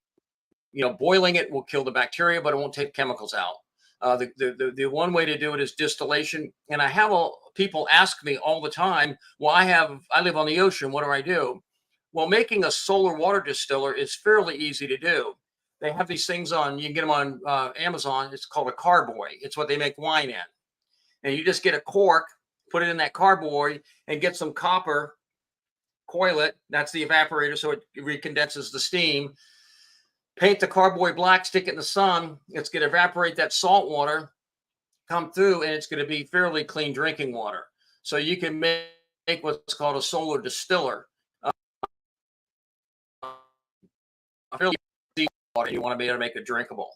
boiling it will kill the bacteria, but it won't take chemicals out. The one way to do it is distillation. And I have people ask me all the time, well, I live on the ocean. What do I do? Well, making a solar water distiller is fairly easy to do. They have these things you can get them on Amazon. It's called a carboy. It's what they make wine in. And you just get a cork, put it in that carboy, and get some copper, coil it. That's the evaporator, so it recondenses the steam. Paint the carboy black, stick it in the sun. It's going to evaporate that salt water, come through, and it's going to be fairly clean drinking water. So you can make what's called a solar distiller. Water, you want to be able to make it drinkable.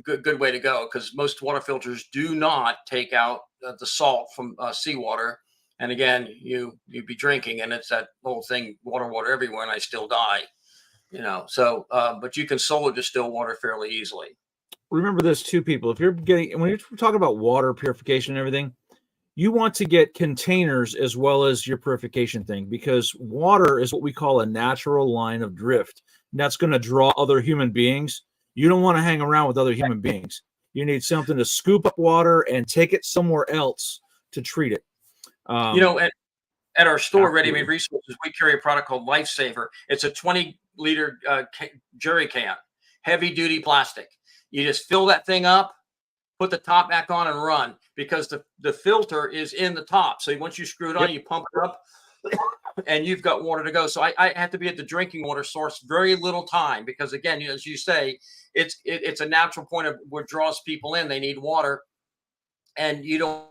Good way to go, because most water filters do not take out the salt from seawater. And again, you'd be drinking, and it's that whole thing, water everywhere, and I still die. So but you can solar distill water fairly easily. Remember this too, people. When you're talking about water purification and everything, you want to get containers as well as your purification thing, because water is what we call a natural line of drift. And that's going to draw other human beings. You don't want to hang around with other human beings. You need something to scoop up water and take it somewhere else to treat it. At our store, Ready Made Resources, we carry a product called Lifesaver. It's a 20-liter jerry can, heavy duty plastic. You just fill that thing up, put the top back on, and run, because the filter is in the top. So once you screw it on, you pump it up, and you've got water to go. So I have to be at the drinking water source very little time, because again, as you say, it's a natural point of what draws people in. They need water, and you don't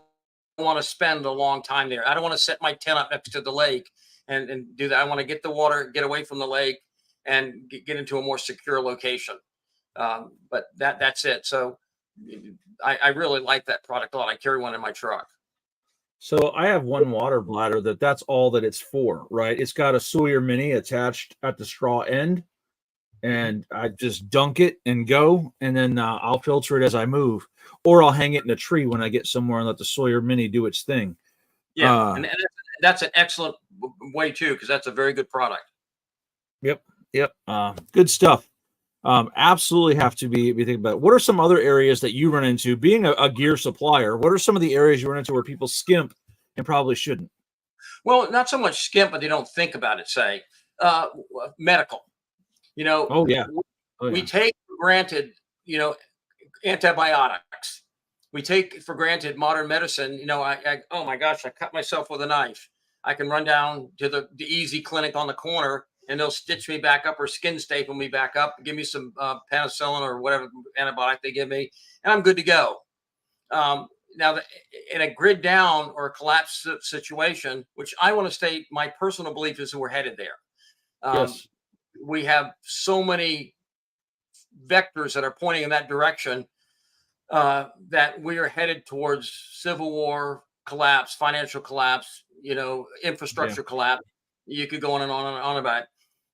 want to spend a long time there. I don't want to set my tent up next to the lake and do that. I want to get the water, get away from the lake, and get into a more secure location. But that's it. So I really like that product a lot. I carry one in my truck. So I have one water bladder that's all that it's for, right? It's got a Sawyer Mini attached at the straw end, and I just dunk it and go, and then I'll filter it as I move, or I'll hang it in a tree when I get somewhere and let the Sawyer Mini do its thing. Yeah, and that's an excellent way too, because that's a very good product. Yep. Good stuff. Absolutely have to be thinking about it. What are some other areas that you run into being a gear supplier? What are some of the areas you run into where people skimp and probably shouldn't? Well, not so much skimp, but they don't think about it. Say, medical. Oh yeah. We take for granted, antibiotics. We take for granted modern medicine. Oh my gosh, I cut myself with a knife. I can run down to the easy clinic on the corner, and they'll stitch me back up or skin staple me back up, give me some penicillin or whatever antibiotic they give me, and I'm good to go. Now, in a grid down or a collapse situation, which I want to state, my personal belief is that we're headed there. Yes. we have so many vectors that are pointing in that direction that we are headed towards civil war, collapse, financial collapse, infrastructure collapse. You could go on and on and on about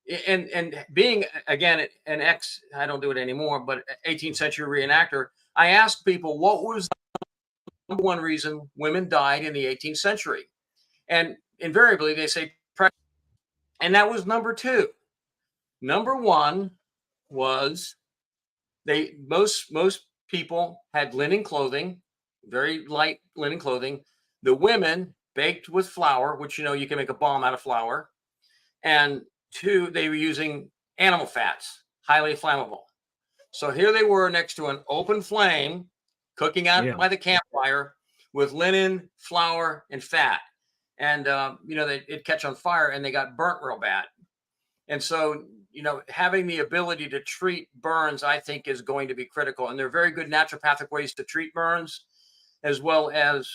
it. And being, again, I don't do it anymore, but 18th century reenactor, I asked people, what was the number one reason women died in the 18th century? And invariably they say pregnancy. And that was number two. Number one was most people had linen clothing, very light linen clothing. The women baked with flour, which you can make a bomb out of flour. And two, they were using animal fats, highly flammable. So here they were next to an open flame, cooking out by the campfire with linen, flour, and fat. And it'd catch on fire and they got burnt real bad. And so, having the ability to treat burns, I think, is going to be critical. And there are very good naturopathic ways to treat burns, as well as,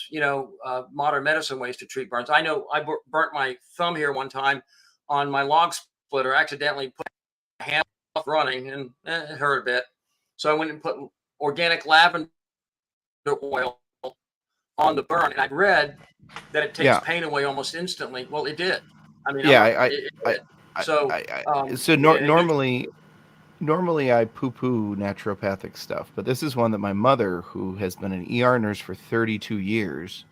modern medicine ways to treat burns. I know I burnt my thumb here one time on my log splitter. I accidentally put my hand off running and it hurt a bit. So I went and put organic lavender oil on the burn. And I read that it takes pain away almost instantly. Well, it did. I mean, Normally I poo-poo naturopathic stuff, but this is one that my mother, who has been an ER nurse for 32 years,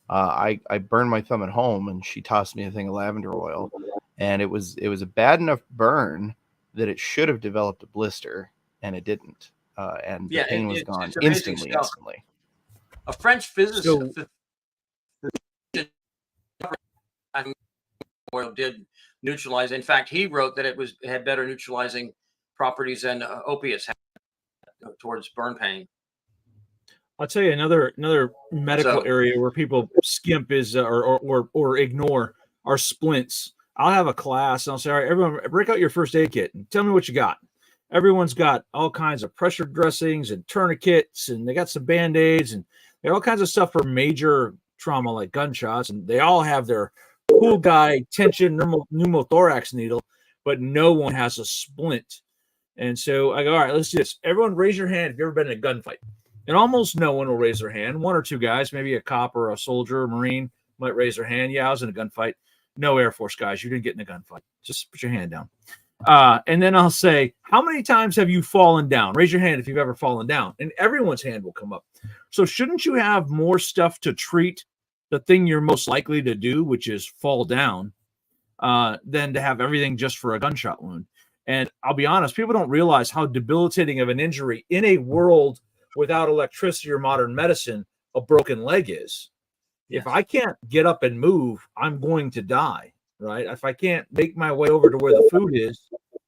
I burned my thumb at home, and she tossed me a thing of lavender oil, and it was a bad enough burn that it should have developed a blister, and it didn't, and the pain was gone instantly. A French physicist oil did neutralize. In fact, he wrote that it had better neutralizing properties than opiates have towards burn pain. I'll tell you another medical area where people skimp is or ignore are splints. I'll have a class and I'll say, all right, everyone, break out your first aid kit and tell me what you got. Everyone's got all kinds of pressure dressings and tourniquets, and they got some Band-Aids, and they got all kinds of stuff for major trauma like gunshots, and they all have their cool guy tension pneumothorax needle, but no one has a splint. And so I go, all right, let's do this. Everyone raise your hand if you've ever been in a gunfight. And almost no one will raise their hand. One or two guys, maybe a cop or a soldier or Marine might raise their hand. Yeah, I was in a gunfight. No Air Force guys, you didn't get in a gunfight. Just put your hand down. And then I'll say, how many times have you fallen down? Raise your hand if you've ever fallen down. And everyone's hand will come up. So shouldn't you have more stuff to treat the thing you're most likely to do, which is fall down, than to have everything just for a gunshot wound? And I'll be honest, people don't realize how debilitating of an injury in a world without electricity or modern medicine a broken leg is. Yes. If I can't get up and move, I'm going to die, right? If I can't make my way over to where the food is,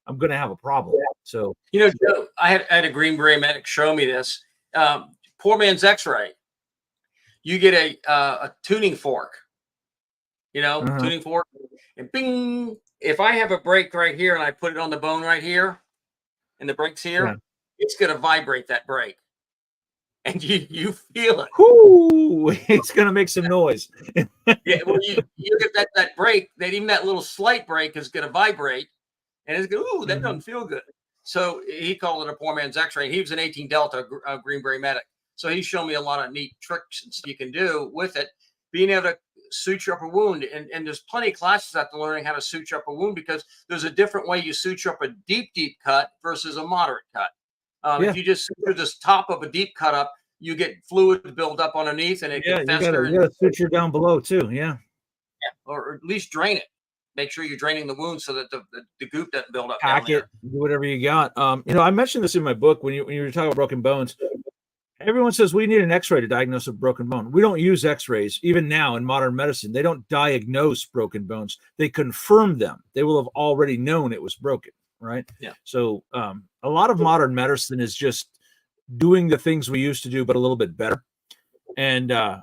I'm going to have a problem. So, Joe, I had a Green Beret medic show me this. Poor man's x-ray. You get a tuning fork, tuning fork, and bing. If I have a break right here and I put it on the bone right here, and the break's here, it's going to vibrate that break. And you feel it. Ooh, it's going to make some noise. Yeah, well, you get that break, even that little slight break is going to vibrate, and it's going, ooh, that doesn't feel good. So he called it a poor man's x-ray. He was an 18 Delta Green Beret medic. So he showed me a lot of neat tricks and stuff you can do with it, being able to suture up a wound. And there's plenty of classes out there learning how to suture up a wound, because there's a different way you suture up a deep cut versus a moderate cut. If you just suture this top of a deep cut up, you get fluid build up underneath, and it can fester. You got to suture down below too. Yeah, or at least drain it. Make sure you're draining the wound so that the goop doesn't build up. Pack it, do whatever you got. I mentioned this in my book when you were talking about broken bones. Everyone says we need an x-ray to diagnose a broken bone. We don't use x-rays. Even now in modern medicine, they don't diagnose broken bones. They confirm them. They will have already known it was broken, right? Yeah. So a lot of modern medicine is just doing the things we used to do, but a little bit better. And I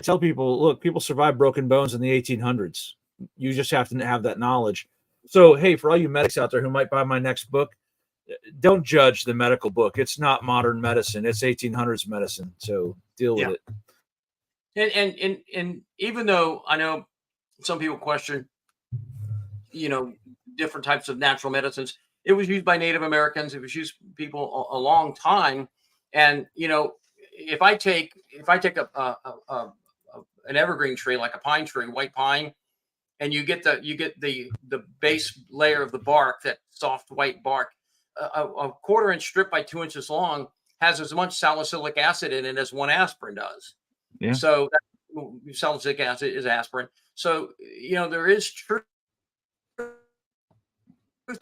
tell people, look, people survived broken bones in the 1800s. You just have to have that knowledge. So, hey, for all you medics out there who might buy my next book, don't judge the medical book. It's not modern medicine. It's 1800s medicine. So deal with it. And even though I know some people question, different types of natural medicines. It was used by Native Americans. It was used by people a long time. And if I take an evergreen tree like a pine tree, white pine, and you get the base layer of the bark, that soft white bark, a quarter-inch strip by 2 inches long has as much salicylic acid in it as one aspirin does. Yeah. So salicylic acid is aspirin. So there is truth.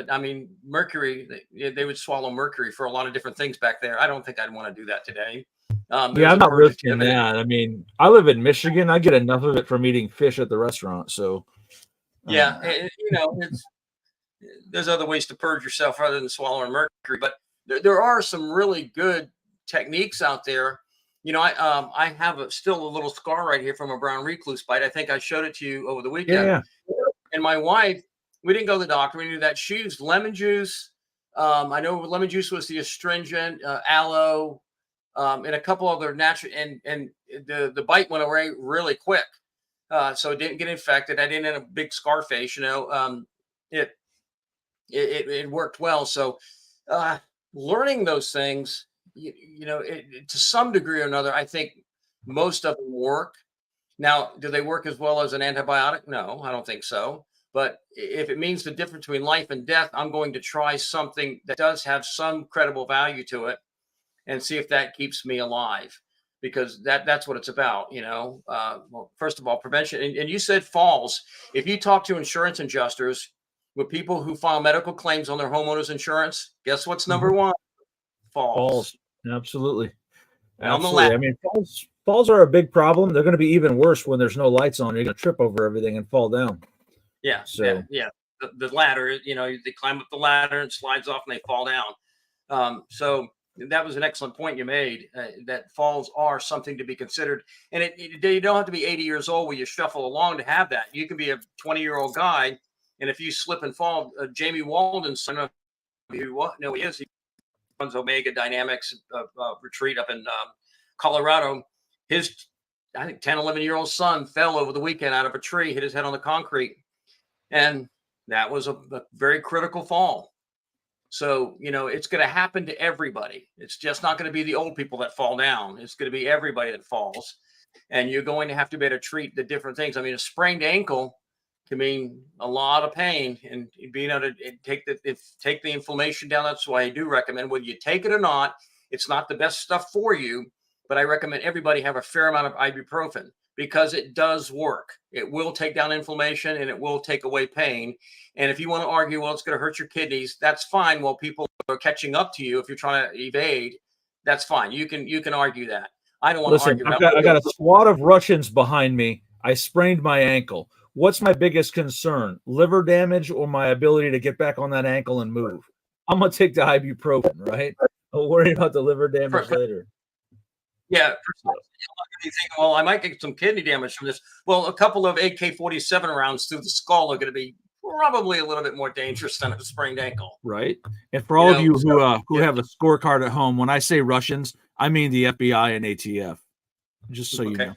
I mean, mercury, they would swallow mercury for a lot of different things back there. I don't think I'd want to do that today. Yeah, I'm not risking that. I mean, I live in Michigan. I get enough of it from eating fish at the restaurant. So, yeah, there's other ways to purge yourself other than swallowing mercury. But there are some really good techniques out there. I have still a little scar right here from a brown recluse bite. I think I showed it to you over the weekend. Yeah. And my wife, we didn't go to the doctor. We knew that she used lemon juice. I know lemon juice was the astringent, aloe, and a couple other natural. And the bite went away really quick, so it didn't get infected. I didn't have a big scar face. It worked well. So learning those things, to some degree or another, I think most of them work. Now, do they work as well as an antibiotic? No, I don't think so. But if it means the difference between life and death, I'm going to try something that does have some credible value to it and see if that keeps me alive, because that's what it's about. Well, first of all, prevention. And you said falls. If you talk to insurance adjusters with people who file medical claims on their homeowners insurance, guess what's number one? Falls. Absolutely. Absolutely. I mean, falls are a big problem. They're going to be even worse when there's no lights on. You're going to trip over everything and fall down. Yeah. So yeah. The ladder, they climb up the ladder and slides off and they fall down. So that was an excellent point you made, that falls are something to be considered. And you don't have to be 80 years old where you shuffle along to have that. You can be a 20-year-old guy, and if you slip and fall, Jamie Walden's son, he is. He runs Omega Dynamics retreat up in Colorado. His, I think, 10, 11-year-old son fell over the weekend out of a tree, hit his head on the concrete. And that was a very critical fall. So, it's going to happen to everybody. It's just not going to be the old people that fall down. It's going to be everybody that falls. And you're going to have to be able to treat the different things. I mean, a sprained ankle can mean a lot of pain, and being able to take the inflammation down. That's why I do recommend, whether you take it or not, it's not the best stuff for you, but I recommend everybody have a fair amount of ibuprofen, because it does work. It will take down inflammation and it will take away pain. And if you want to argue, well, it's going to hurt your kidneys, that's fine. While people are catching up to you, if you're trying to evade, that's fine. You can argue that. I don't want to argue. I got a squad of Russians behind me. I sprained my ankle. What's my biggest concern? Liver damage or my ability to get back on that ankle and move? I'm going to take the ibuprofen, right? I'll worry about the liver damage later. Yeah. You think, well, I might get some kidney damage from this. Well, a couple of AK-47 rounds through the skull are going to be probably a little bit more dangerous than a sprained ankle. Right. And for all of you who have a scorecard at home, when I say Russians, I mean the FBI and ATF, just so you know.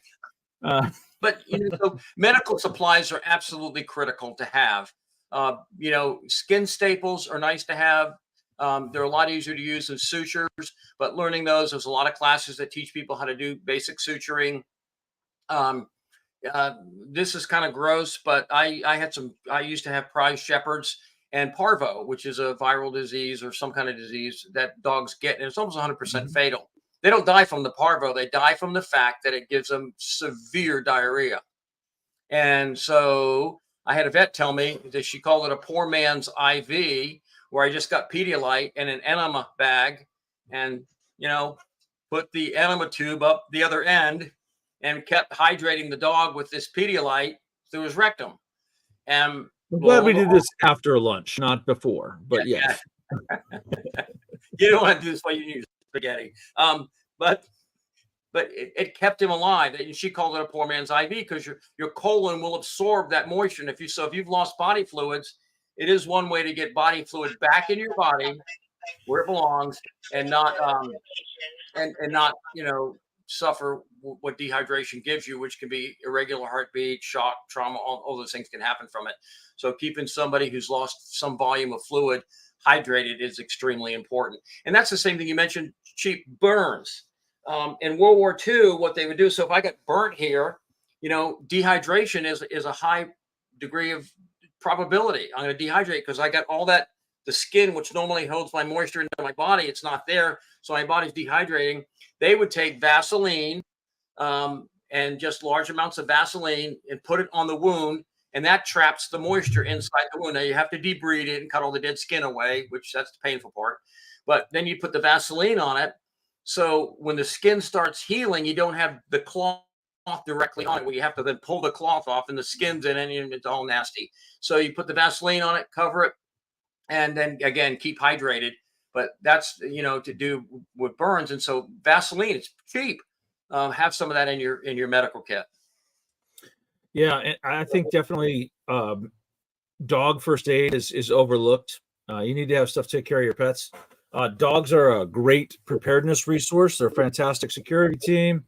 But so medical supplies are absolutely critical to have. Skin staples are nice to have. They're a lot easier to use than sutures, but learning those, there's a lot of classes that teach people how to do basic suturing. This is kind of gross, but I used to have prize shepherds and parvo, which is a viral disease or some kind of disease that dogs get, and it's almost 100% fatal. They don't die from the parvo. They die from the fact that it gives them severe diarrhea. And so I had a vet tell me that she called it a poor man's IV, where I just got Pedialyte in an enema bag and, put the enema tube up the other end and kept hydrating the dog with this Pedialyte through his rectum. And I'm glad we did this after lunch, not before, but yes. You don't want to do this while you use spaghetti. But it kept him alive. And she called it a poor man's IV because your colon will absorb that moisture. And if you've lost body fluids, it is one way to get body fluid back in your body where it belongs, and not suffer what dehydration gives you, which can be irregular heartbeat, shock, trauma, all those things can happen from it. So keeping somebody who's lost some volume of fluid hydrated is extremely important. And that's the same thing you mentioned, cheap burns. In World War II, what they would do, so if I got burnt here, dehydration is a high degree of probability. I'm going to dehydrate because I got all that, the skin, which normally holds my moisture into my body, it's not there. So my body's dehydrating. They would take Vaseline and just large amounts of Vaseline and put it on the wound. And that traps the moisture inside the wound. Now you have to debride it and cut all the dead skin away, which that's the painful part. But then you put the Vaseline on it. So when the skin starts healing, you don't have the cloth directly on it, where you have to then pull the cloth off and the skin's in it and it's all nasty. So you put the Vaseline on it, cover it, and then again, keep hydrated. But that's, to do with burns. And so Vaseline, it's cheap. Have some of that in your medical kit. Yeah, and I think definitely dog first aid is overlooked. You need to have stuff to take care of your pets. Dogs are a great preparedness resource. They're a fantastic security team.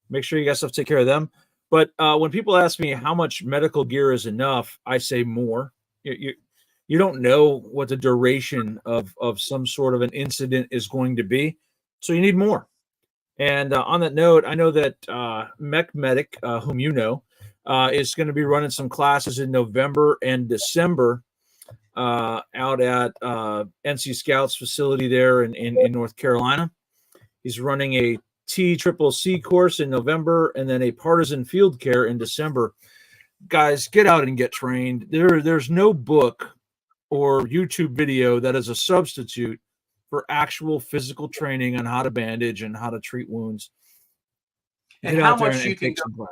Make sure you got stuff to take care of them. But when people ask me how much medical gear is enough, I say more. You don't know what the duration of some sort of an incident is going to be, so you need more. And on that note, I know that Mech Medic, whom you know, is going to be running some classes in November and December out at NC Scouts facility there in North Carolina. He's running a TCCC course in November and then a partisan field care in December. Guys, get out and get trained. There's no book or YouTube video that is a substitute for actual physical training on how to bandage and how to treat wounds. And how much you can go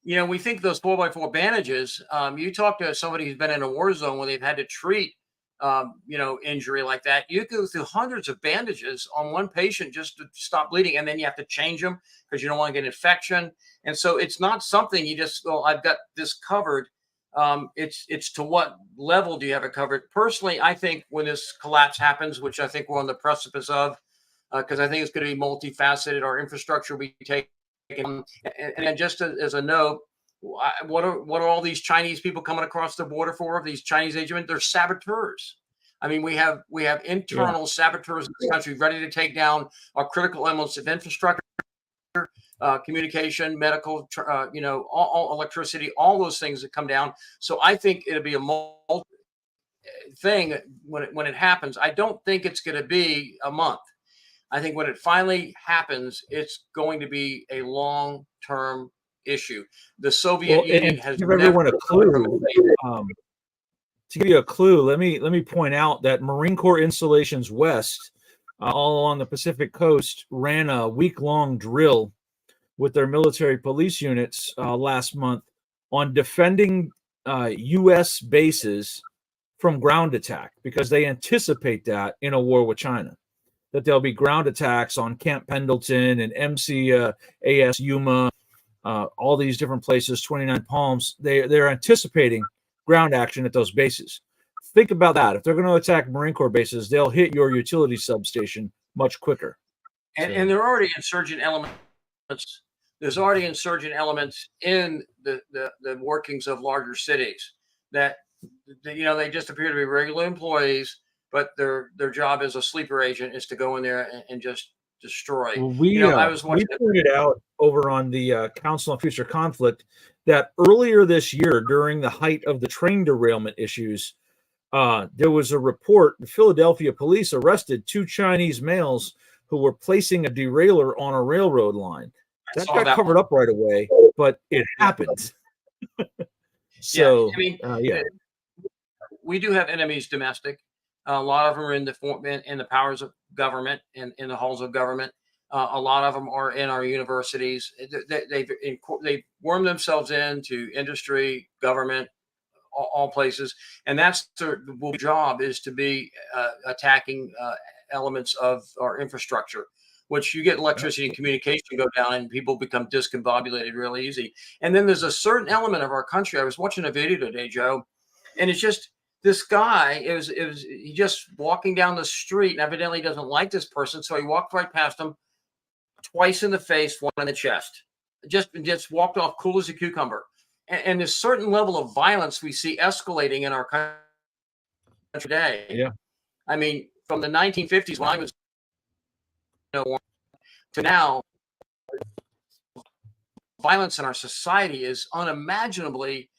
through. We think those 4x4 bandages, you talk to somebody who's been in a war zone where they've had to treat, injury like that. You go through hundreds of bandages on one patient just to stop bleeding. And then you have to change them because you don't want to get infection. And so it's not something you just go, I've got this covered. It's to what level do you have it covered? Personally, I think when this collapse happens, which I think we're on the precipice of, because I think it's going to be multifaceted, our infrastructure will be taken. And just as a note, what are all these Chinese people coming across the border for? These Chinese agents, they're saboteurs. I mean, we have internal saboteurs in this country ready to take down our critical elements of infrastructure, communication, medical, all electricity, all those things that come down. So I think it'll be a multi thing when it happens. I don't think it's going to be a month. I think when it finally happens, it's going to be a long-term issue. The Soviet Union has give everyone a clue. To give you a clue, let me point out that Marine Corps Installations West, all along the Pacific coast, ran a week-long drill with their military police units last month on defending U.S. bases from ground attack, because they anticipate that in a war with China, that there'll be ground attacks on Camp Pendleton and MCAS Yuma, all these different places, 29 Palms. They're anticipating ground action at those bases. Think about that. If they're going to attack Marine Corps bases, they'll hit your utility substation much quicker. And there are already insurgent elements. There's already insurgent elements in the workings of larger cities that, they just appear to be regular employees, but their job as a sleeper agent is to go in there and just destroy. Well, we pointed out over on the Council on Future Conflict that earlier this year, during the height of the train derailment issues, there was a report. The Philadelphia police arrested 2 Chinese males who were placing a derailleur on a railroad line. That got covered up right away, but it happened. So, we do have enemies domestic. A lot of them are in the powers of government and in the halls of government. A lot of them are in our universities. They've wormed themselves into industry, government, all places, and that's their job, is to be attacking elements of our infrastructure. Which you get electricity and communication go down, and people become discombobulated real easy. And then there's a certain element of our country. I was watching a video today, Joe, and it's just this guy. He just walking down the street, and evidently doesn't like this person, so he walked right past him, twice in the face, one in the chest. Just walked off cool as a cucumber. And there's certain level of violence we see escalating in our country today. Yeah. I mean, from the 1950s when I was to now, violence in our society is unimaginably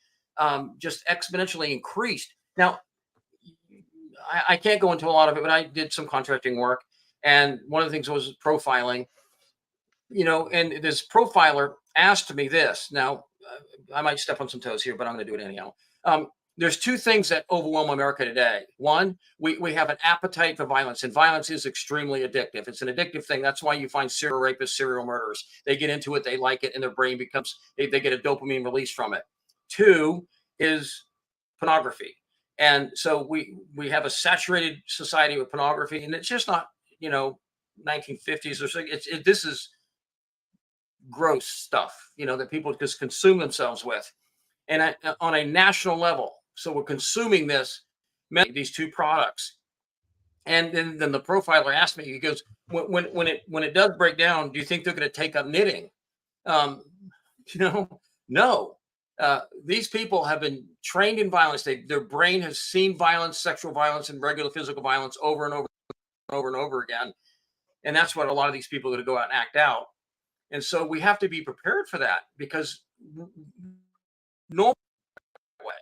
just exponentially increased. Now, I can't go into a lot of it, but I did some contracting work. And one of the things was profiling, and this profiler asked me this. Now, I might step on some toes here, but I'm going to do it anyhow. There's two things that overwhelm America today. One, we have an appetite for violence, and violence is extremely addictive. It's an addictive thing. That's why you find serial rapists, serial murderers. They get into it, they like it, and their brain they get a dopamine release from it. Two is pornography. And so we have a saturated society with pornography, and it's just not, 1950s or so. This is gross stuff, that people just consume themselves with. And on a national level. So we're consuming these two products. And then the profiler asked me, he goes, when it does break down, do you think they're going to take up knitting? No. These people have been trained in violence. Their brain has seen violence, sexual violence, and regular physical violence over and over again. And that's what a lot of these people are going to go out and act out. And so we have to be prepared for that, because normal way,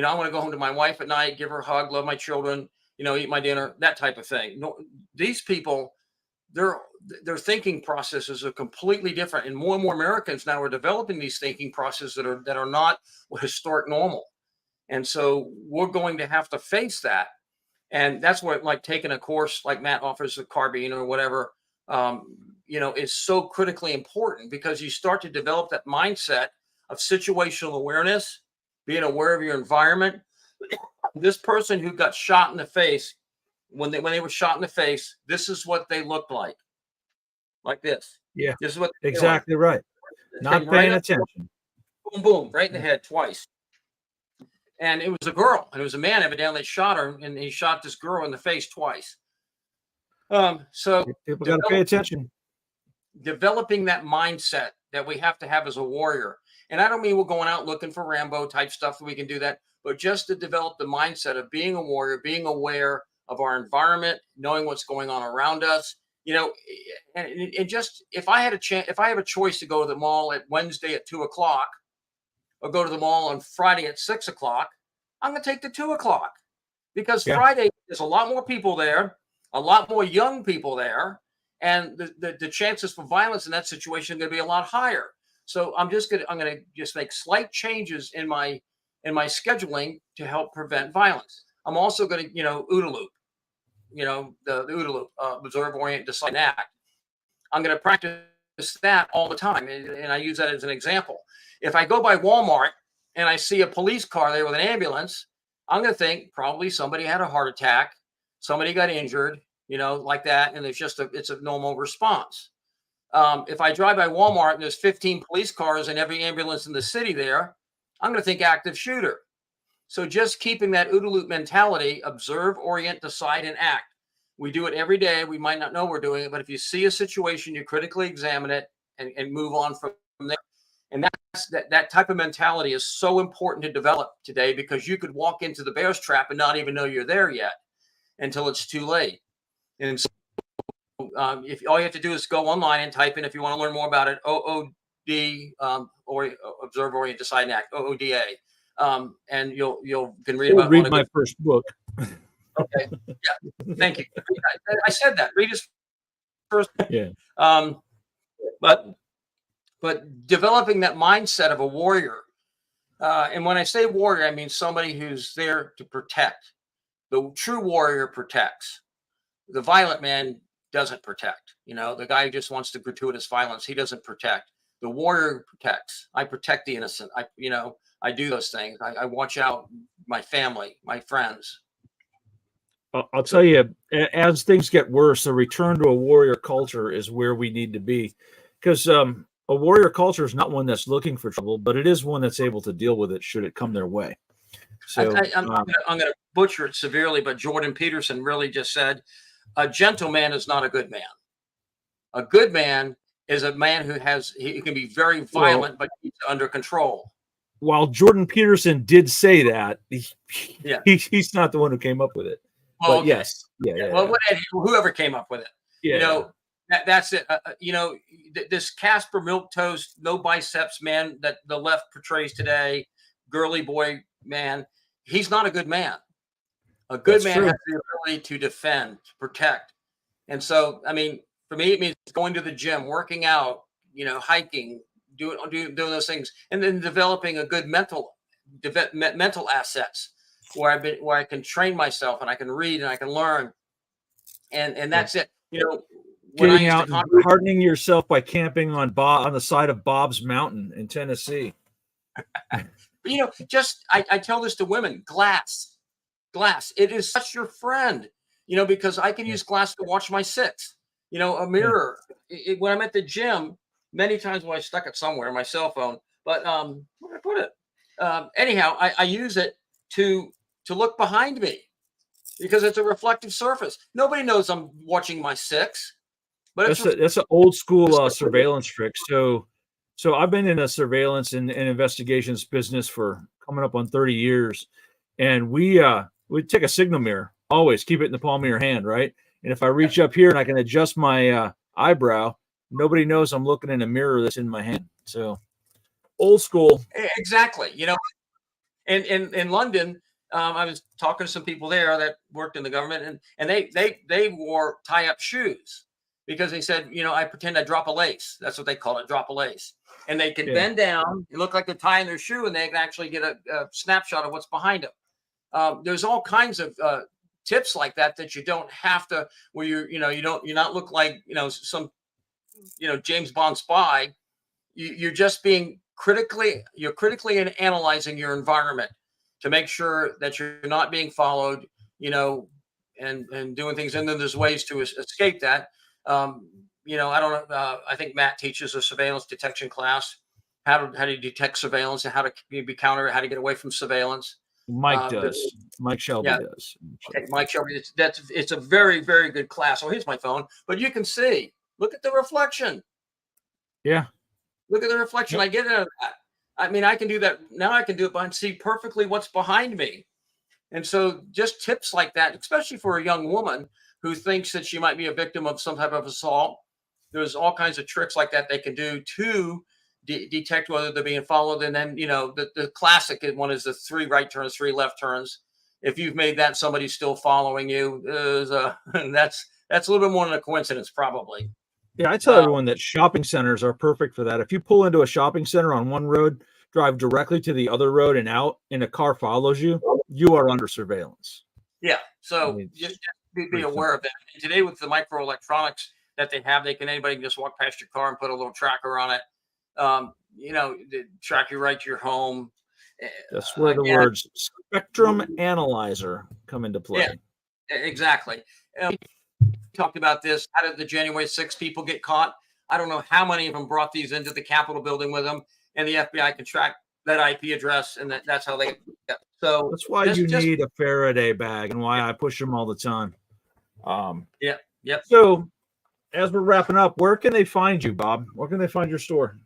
I want to go home to my wife at night, give her a hug, love my children, eat my dinner, that type of thing. No, these people, their thinking processes are completely different, and more Americans now are developing these thinking processes that are not historic normal. And so we're going to have to face that. And that's what, like, taking a course like Matt offers at Carbine or whatever, is so critically important, because you start to develop that mindset of situational awareness, being aware of your environment. This person who got shot in the face, when they were shot in the face, this is what they looked like this. Yeah, this is what exactly right. Not paying attention. Boom, boom, right in the head twice. And it was a girl, and it was a man evidently shot her, and he shot this girl in the face twice. So people got to pay attention. Developing that mindset that we have to have as a warrior. And I don't mean we're going out looking for Rambo type stuff, that we can do that, but just to develop the mindset of being a warrior, being aware of our environment, knowing what's going on around us, and just, if I have a choice to go to the mall at Wednesday at 2:00 or go to the mall on Friday at 6:00, I'm going to take the 2:00, because Friday there's a lot more people there, a lot more young people there. And the chances for violence in that situation are going to be a lot higher. So I'm going to just make slight changes in my scheduling to help prevent violence. I'm also going to, OODA loop, the OODA loop, observe, orient, decide, and act. I'm going to practice that all the time. And I use that as an example. If I go by Walmart and I see a police car there with an ambulance, I'm going to think probably somebody had a heart attack, somebody got injured, like that. And it's a normal response. If I drive by Walmart and there's 15 police cars and every ambulance in the city there, I'm going to think active shooter. So just keeping that OODA loop mentality, observe, orient, decide, and act. We do it every day. We might not know we're doing it, but if you see a situation, you critically examine it and move on from there. And that type of mentality is so important to develop today, because you could walk into the bear's trap and not even know you're there yet until it's too late. And so if all you have to do is go online and type in, if you want to learn more about it, OOD, or observe, orient, decide, and act, OODA, and you can read about. Read my first book. Okay, yeah, thank you. I said that. Read his first. Yeah. But developing that mindset of a warrior, and when I say warrior, I mean somebody who's there to protect. The true warrior protects. The violent man doesn't protect. The guy who just wants to gratuitous violence, he doesn't protect. The warrior protects. I protect the innocent. I do those things. I watch out my family, my friends. I'll tell you, as things get worse, a return to a warrior culture is where we need to be, because a warrior culture is not one that's looking for trouble, but it is one that's able to deal with it should it come their way. So I'm going to butcher it severely, but Jordan Peterson really just said, a gentleman is not a good man. A good man is a man who he can be very violent, but he's under control. While Jordan Peterson did say that, he's not the one who came up with it. Well, but okay. Yes. Well, whoever came up with it, you know, that's it. You know, this Casper milquetoast, no biceps man that the left portrays today, girly boy man, he's not a good man. A good man has the ability to defend, to protect. And so, I mean, for me, it means going to the gym, working out, you know, hiking, doing those things, and then developing a good mental assets where I can train myself and I can read and I can learn, and that's it. You know, getting out and hardening yourself by camping on the side of Bob's Mountain in Tennessee. You know, I tell this to women: glass, it is such your friend. You know, because I can use glass to watch my six. You know, a mirror. When I'm at the gym, many times when I stuck it somewhere, my cell phone. But where did I put it? Anyhow, I use it to look behind me because it's a reflective surface. Nobody knows I'm watching my six. But that's an old school surveillance trick. So I've been in a surveillance and investigations business for coming up on 30 years, and we take a signal mirror. Always keep it in the palm of your hand, right? And if I reach up here and I can adjust my eyebrow, nobody knows I'm looking in a mirror that's in my hand. So old school. Exactly. You know, and in London, I was talking to some people there that worked in the government, and they wore tie-up shoes because they said, you know, I pretend I drop a lace. That's what they call it, drop a lace. And they can bend down, it look like they're tying their shoe, and they can actually get a snapshot of what's behind them. There's all kinds of tips like that you don't have to, where you not look like, you know, some, you know, James Bond spy. You're just being critically analyzing your environment to make sure that you're not being followed, you know, and doing things. And then there's ways to escape that. You know, I don't know. I think Matt teaches a surveillance detection class, how to detect surveillance and how to be counter, how to get away from surveillance. Mike does. Mike Shelby does. Okay, Mike Shelby. It's a very, very good class. Oh, here's my phone. But you can see. Look at the reflection. Yeah. Look at the reflection. I get it. I mean, I can do that now. I can do it, but I see perfectly what's behind me. And so, just tips like that, especially for a young woman who thinks that she might be a victim of some type of assault. There's all kinds of tricks like that they can do to detect whether they're being followed. And then, you know, the classic one is the 3 right turns, 3 left turns. If you've made that, somebody's still following you. That's a little bit more than a coincidence, probably. Yeah, I tell everyone that shopping centers are perfect for that. If you pull into a shopping center on one road, drive directly to the other road and out, and a car follows you, you are under surveillance. Yeah, so just be aware of that. And today, with the microelectronics that they have, anybody can just walk past your car and put a little tracker on it. You know, track you right to your home. That's where the words spectrum analyzer come into play. Yeah, exactly. We talked about this. How did the January 6th people get caught? I don't know how many of them brought these into the Capitol building with them, and the FBI can track that IP address, and that's how they. So that's why you need a Faraday bag, and why I push them all the time. Yep. So, as we're wrapping up, where can they find you, Bob? Where can they find your store?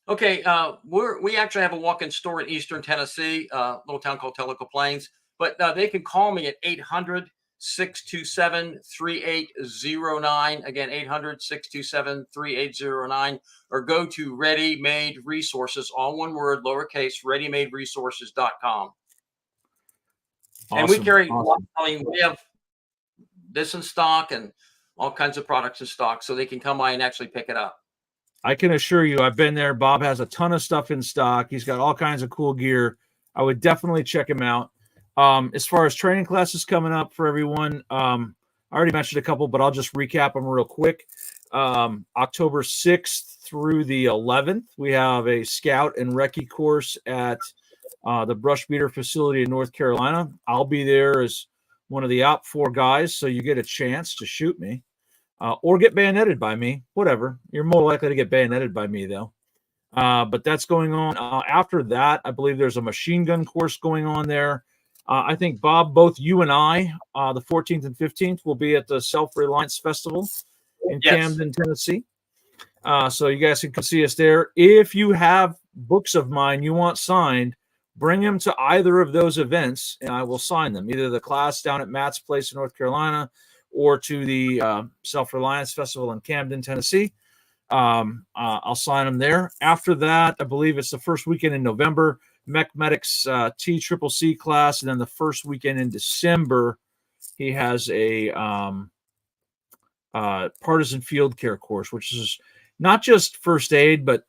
Okay, we actually have a walk-in store in Eastern Tennessee, a little town called Tellico Plains. But they can call me at 800-627-3809. Again, 800-627-3809, or go to Ready Made Resources, all one word, lowercase, readymaderesources.com. Awesome. And we carry, I mean, we have this in stock and all kinds of products in stock, so they can come by and actually pick it up. I can assure you, I've been there. Bob has a ton of stuff in stock. He's got all kinds of cool gear. I would definitely check him out. As far as training classes coming up for everyone, I already mentioned a couple, but I'll just recap them real quick. October 6th through the 11th, we have a scout and recce course at the Brush Beater facility in North Carolina. I'll be there as one of the Op 4 guys, so you get a chance to shoot me. Or get bayoneted by me, whatever. You're more likely to get bayoneted by me, though. But that's going on. After that, I believe there's a machine gun course going on there. I think, Bob, both you and I, the 14th and 15th, will be at the Self-Reliance Festival in Camden, Tennessee. So you guys can see us there. If you have books of mine you want signed, bring them to either of those events, and I will sign them. Either the class down at Matt's place in North Carolina, or to the Self-Reliance Festival in Camden, Tennessee. I'll sign them there. After that, I believe it's the first weekend in November, Medics TCCC class, and then the first weekend in December, he has a partisan field care course, which is not just first aid, but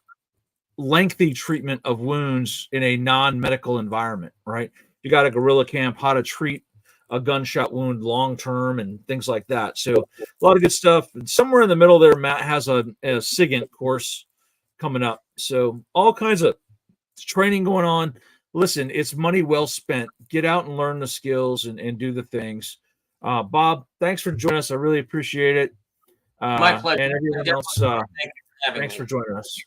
lengthy treatment of wounds in a non-medical environment, right? You got a guerrilla camp, how to treat a gunshot wound long term and things like that. So a lot of good stuff. And somewhere in the middle there, Matt has a SIGINT course coming up. So all kinds of training going on. Listen, it's money well spent. Get out and learn the skills and do the things. Bob, thanks for joining us. I really appreciate it. My pleasure. And everyone else, Thank you for having thanks me. for joining us.